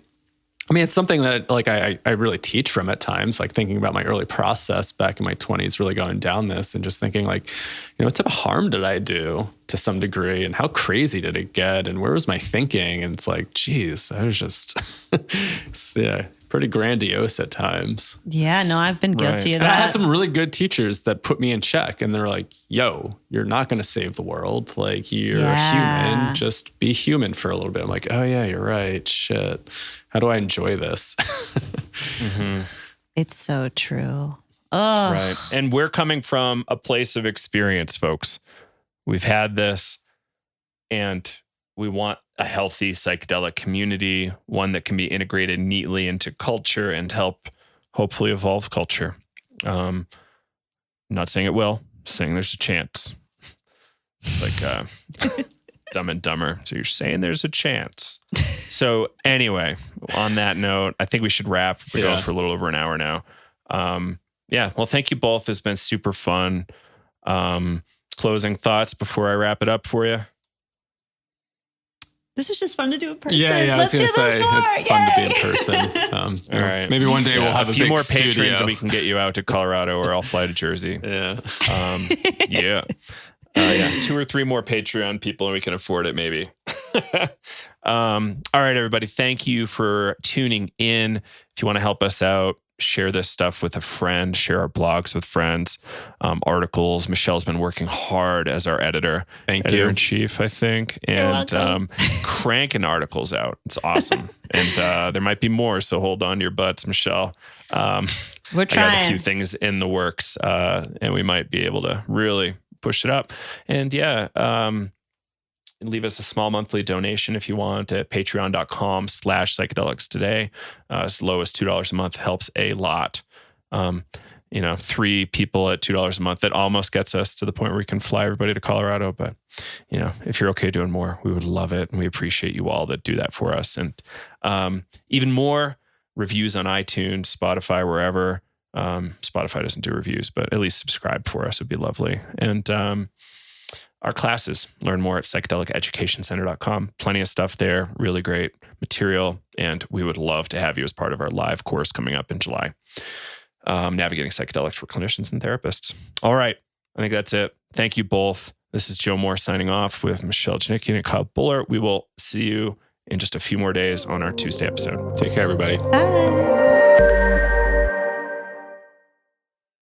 Speaker 2: it's something that like I really teach from at times, like thinking about my early process back in my 20s, really going down this and just thinking like, what type of harm did I do to some degree, and how crazy did it get, and where was my thinking? And it's like, geez, I was just, pretty grandiose at times.
Speaker 3: Yeah, no, I've been guilty of that.
Speaker 2: And I had some really good teachers that put me in check, and they're like, yo, you're not going to save the world. Like, you're a human. Just be human for a little bit. I'm like, oh yeah, you're right. Shit. How do I enjoy this?
Speaker 3: It's so true.
Speaker 1: Right. And we're coming from a place of experience, folks. We've had this, and we want a healthy psychedelic community, one that can be integrated neatly into culture and help hopefully evolve culture. Not saying it will, saying there's a chance. Like Dumb and Dumber. So you're saying there's a chance. So anyway, on that note, I think we should wrap. We're going for a little over an hour now. Well, thank you both. It's been super fun. Closing thoughts before I wrap it up for you?
Speaker 3: This was just fun to do in person.
Speaker 2: Yeah,
Speaker 3: Let's
Speaker 2: I was going to say, it's fun to be in person.
Speaker 1: All right.
Speaker 2: Maybe one day we'll have a
Speaker 1: few
Speaker 2: big
Speaker 1: more
Speaker 2: studio.
Speaker 1: patrons and we can get you out to Colorado, or I'll fly to Jersey. Yeah. 2 or 3 more Patreon people and we can afford it, maybe. All right, everybody. Thank you for tuning in. If you want to help us out, share this stuff with a friend, share our blogs with friends, articles. Michelle's been working hard as our editor-in-chief, I think, and cranking articles out. It's awesome. And there might be more, so hold on to your butts, Michelle.
Speaker 3: We're trying.
Speaker 1: I got a few things in the works, and we might be able to really push it up. And leave us a small monthly donation if you want at patreon.com/psychedelics today. As low as $2 a month helps a lot. 3 people at $2 a month, that almost gets us to the point where we can fly everybody to Colorado. But, if you're okay doing more, we would love it. And we appreciate you all that do that for us. And even more reviews on iTunes, Spotify, wherever. Spotify doesn't do reviews, but at least subscribe for us would be lovely. And our classes, learn more at psychedeliceducationcenter.com. Plenty of stuff there, really great material, and we would love to have you as part of our live course coming up in July. Navigating psychedelics for clinicians and therapists. All right, I think that's it. Thank you both. This is Joe Moore signing off with Michelle Janicki and Kyle Buller. We will see you in just a few more days on our Tuesday episode. Take care, everybody.
Speaker 3: Bye.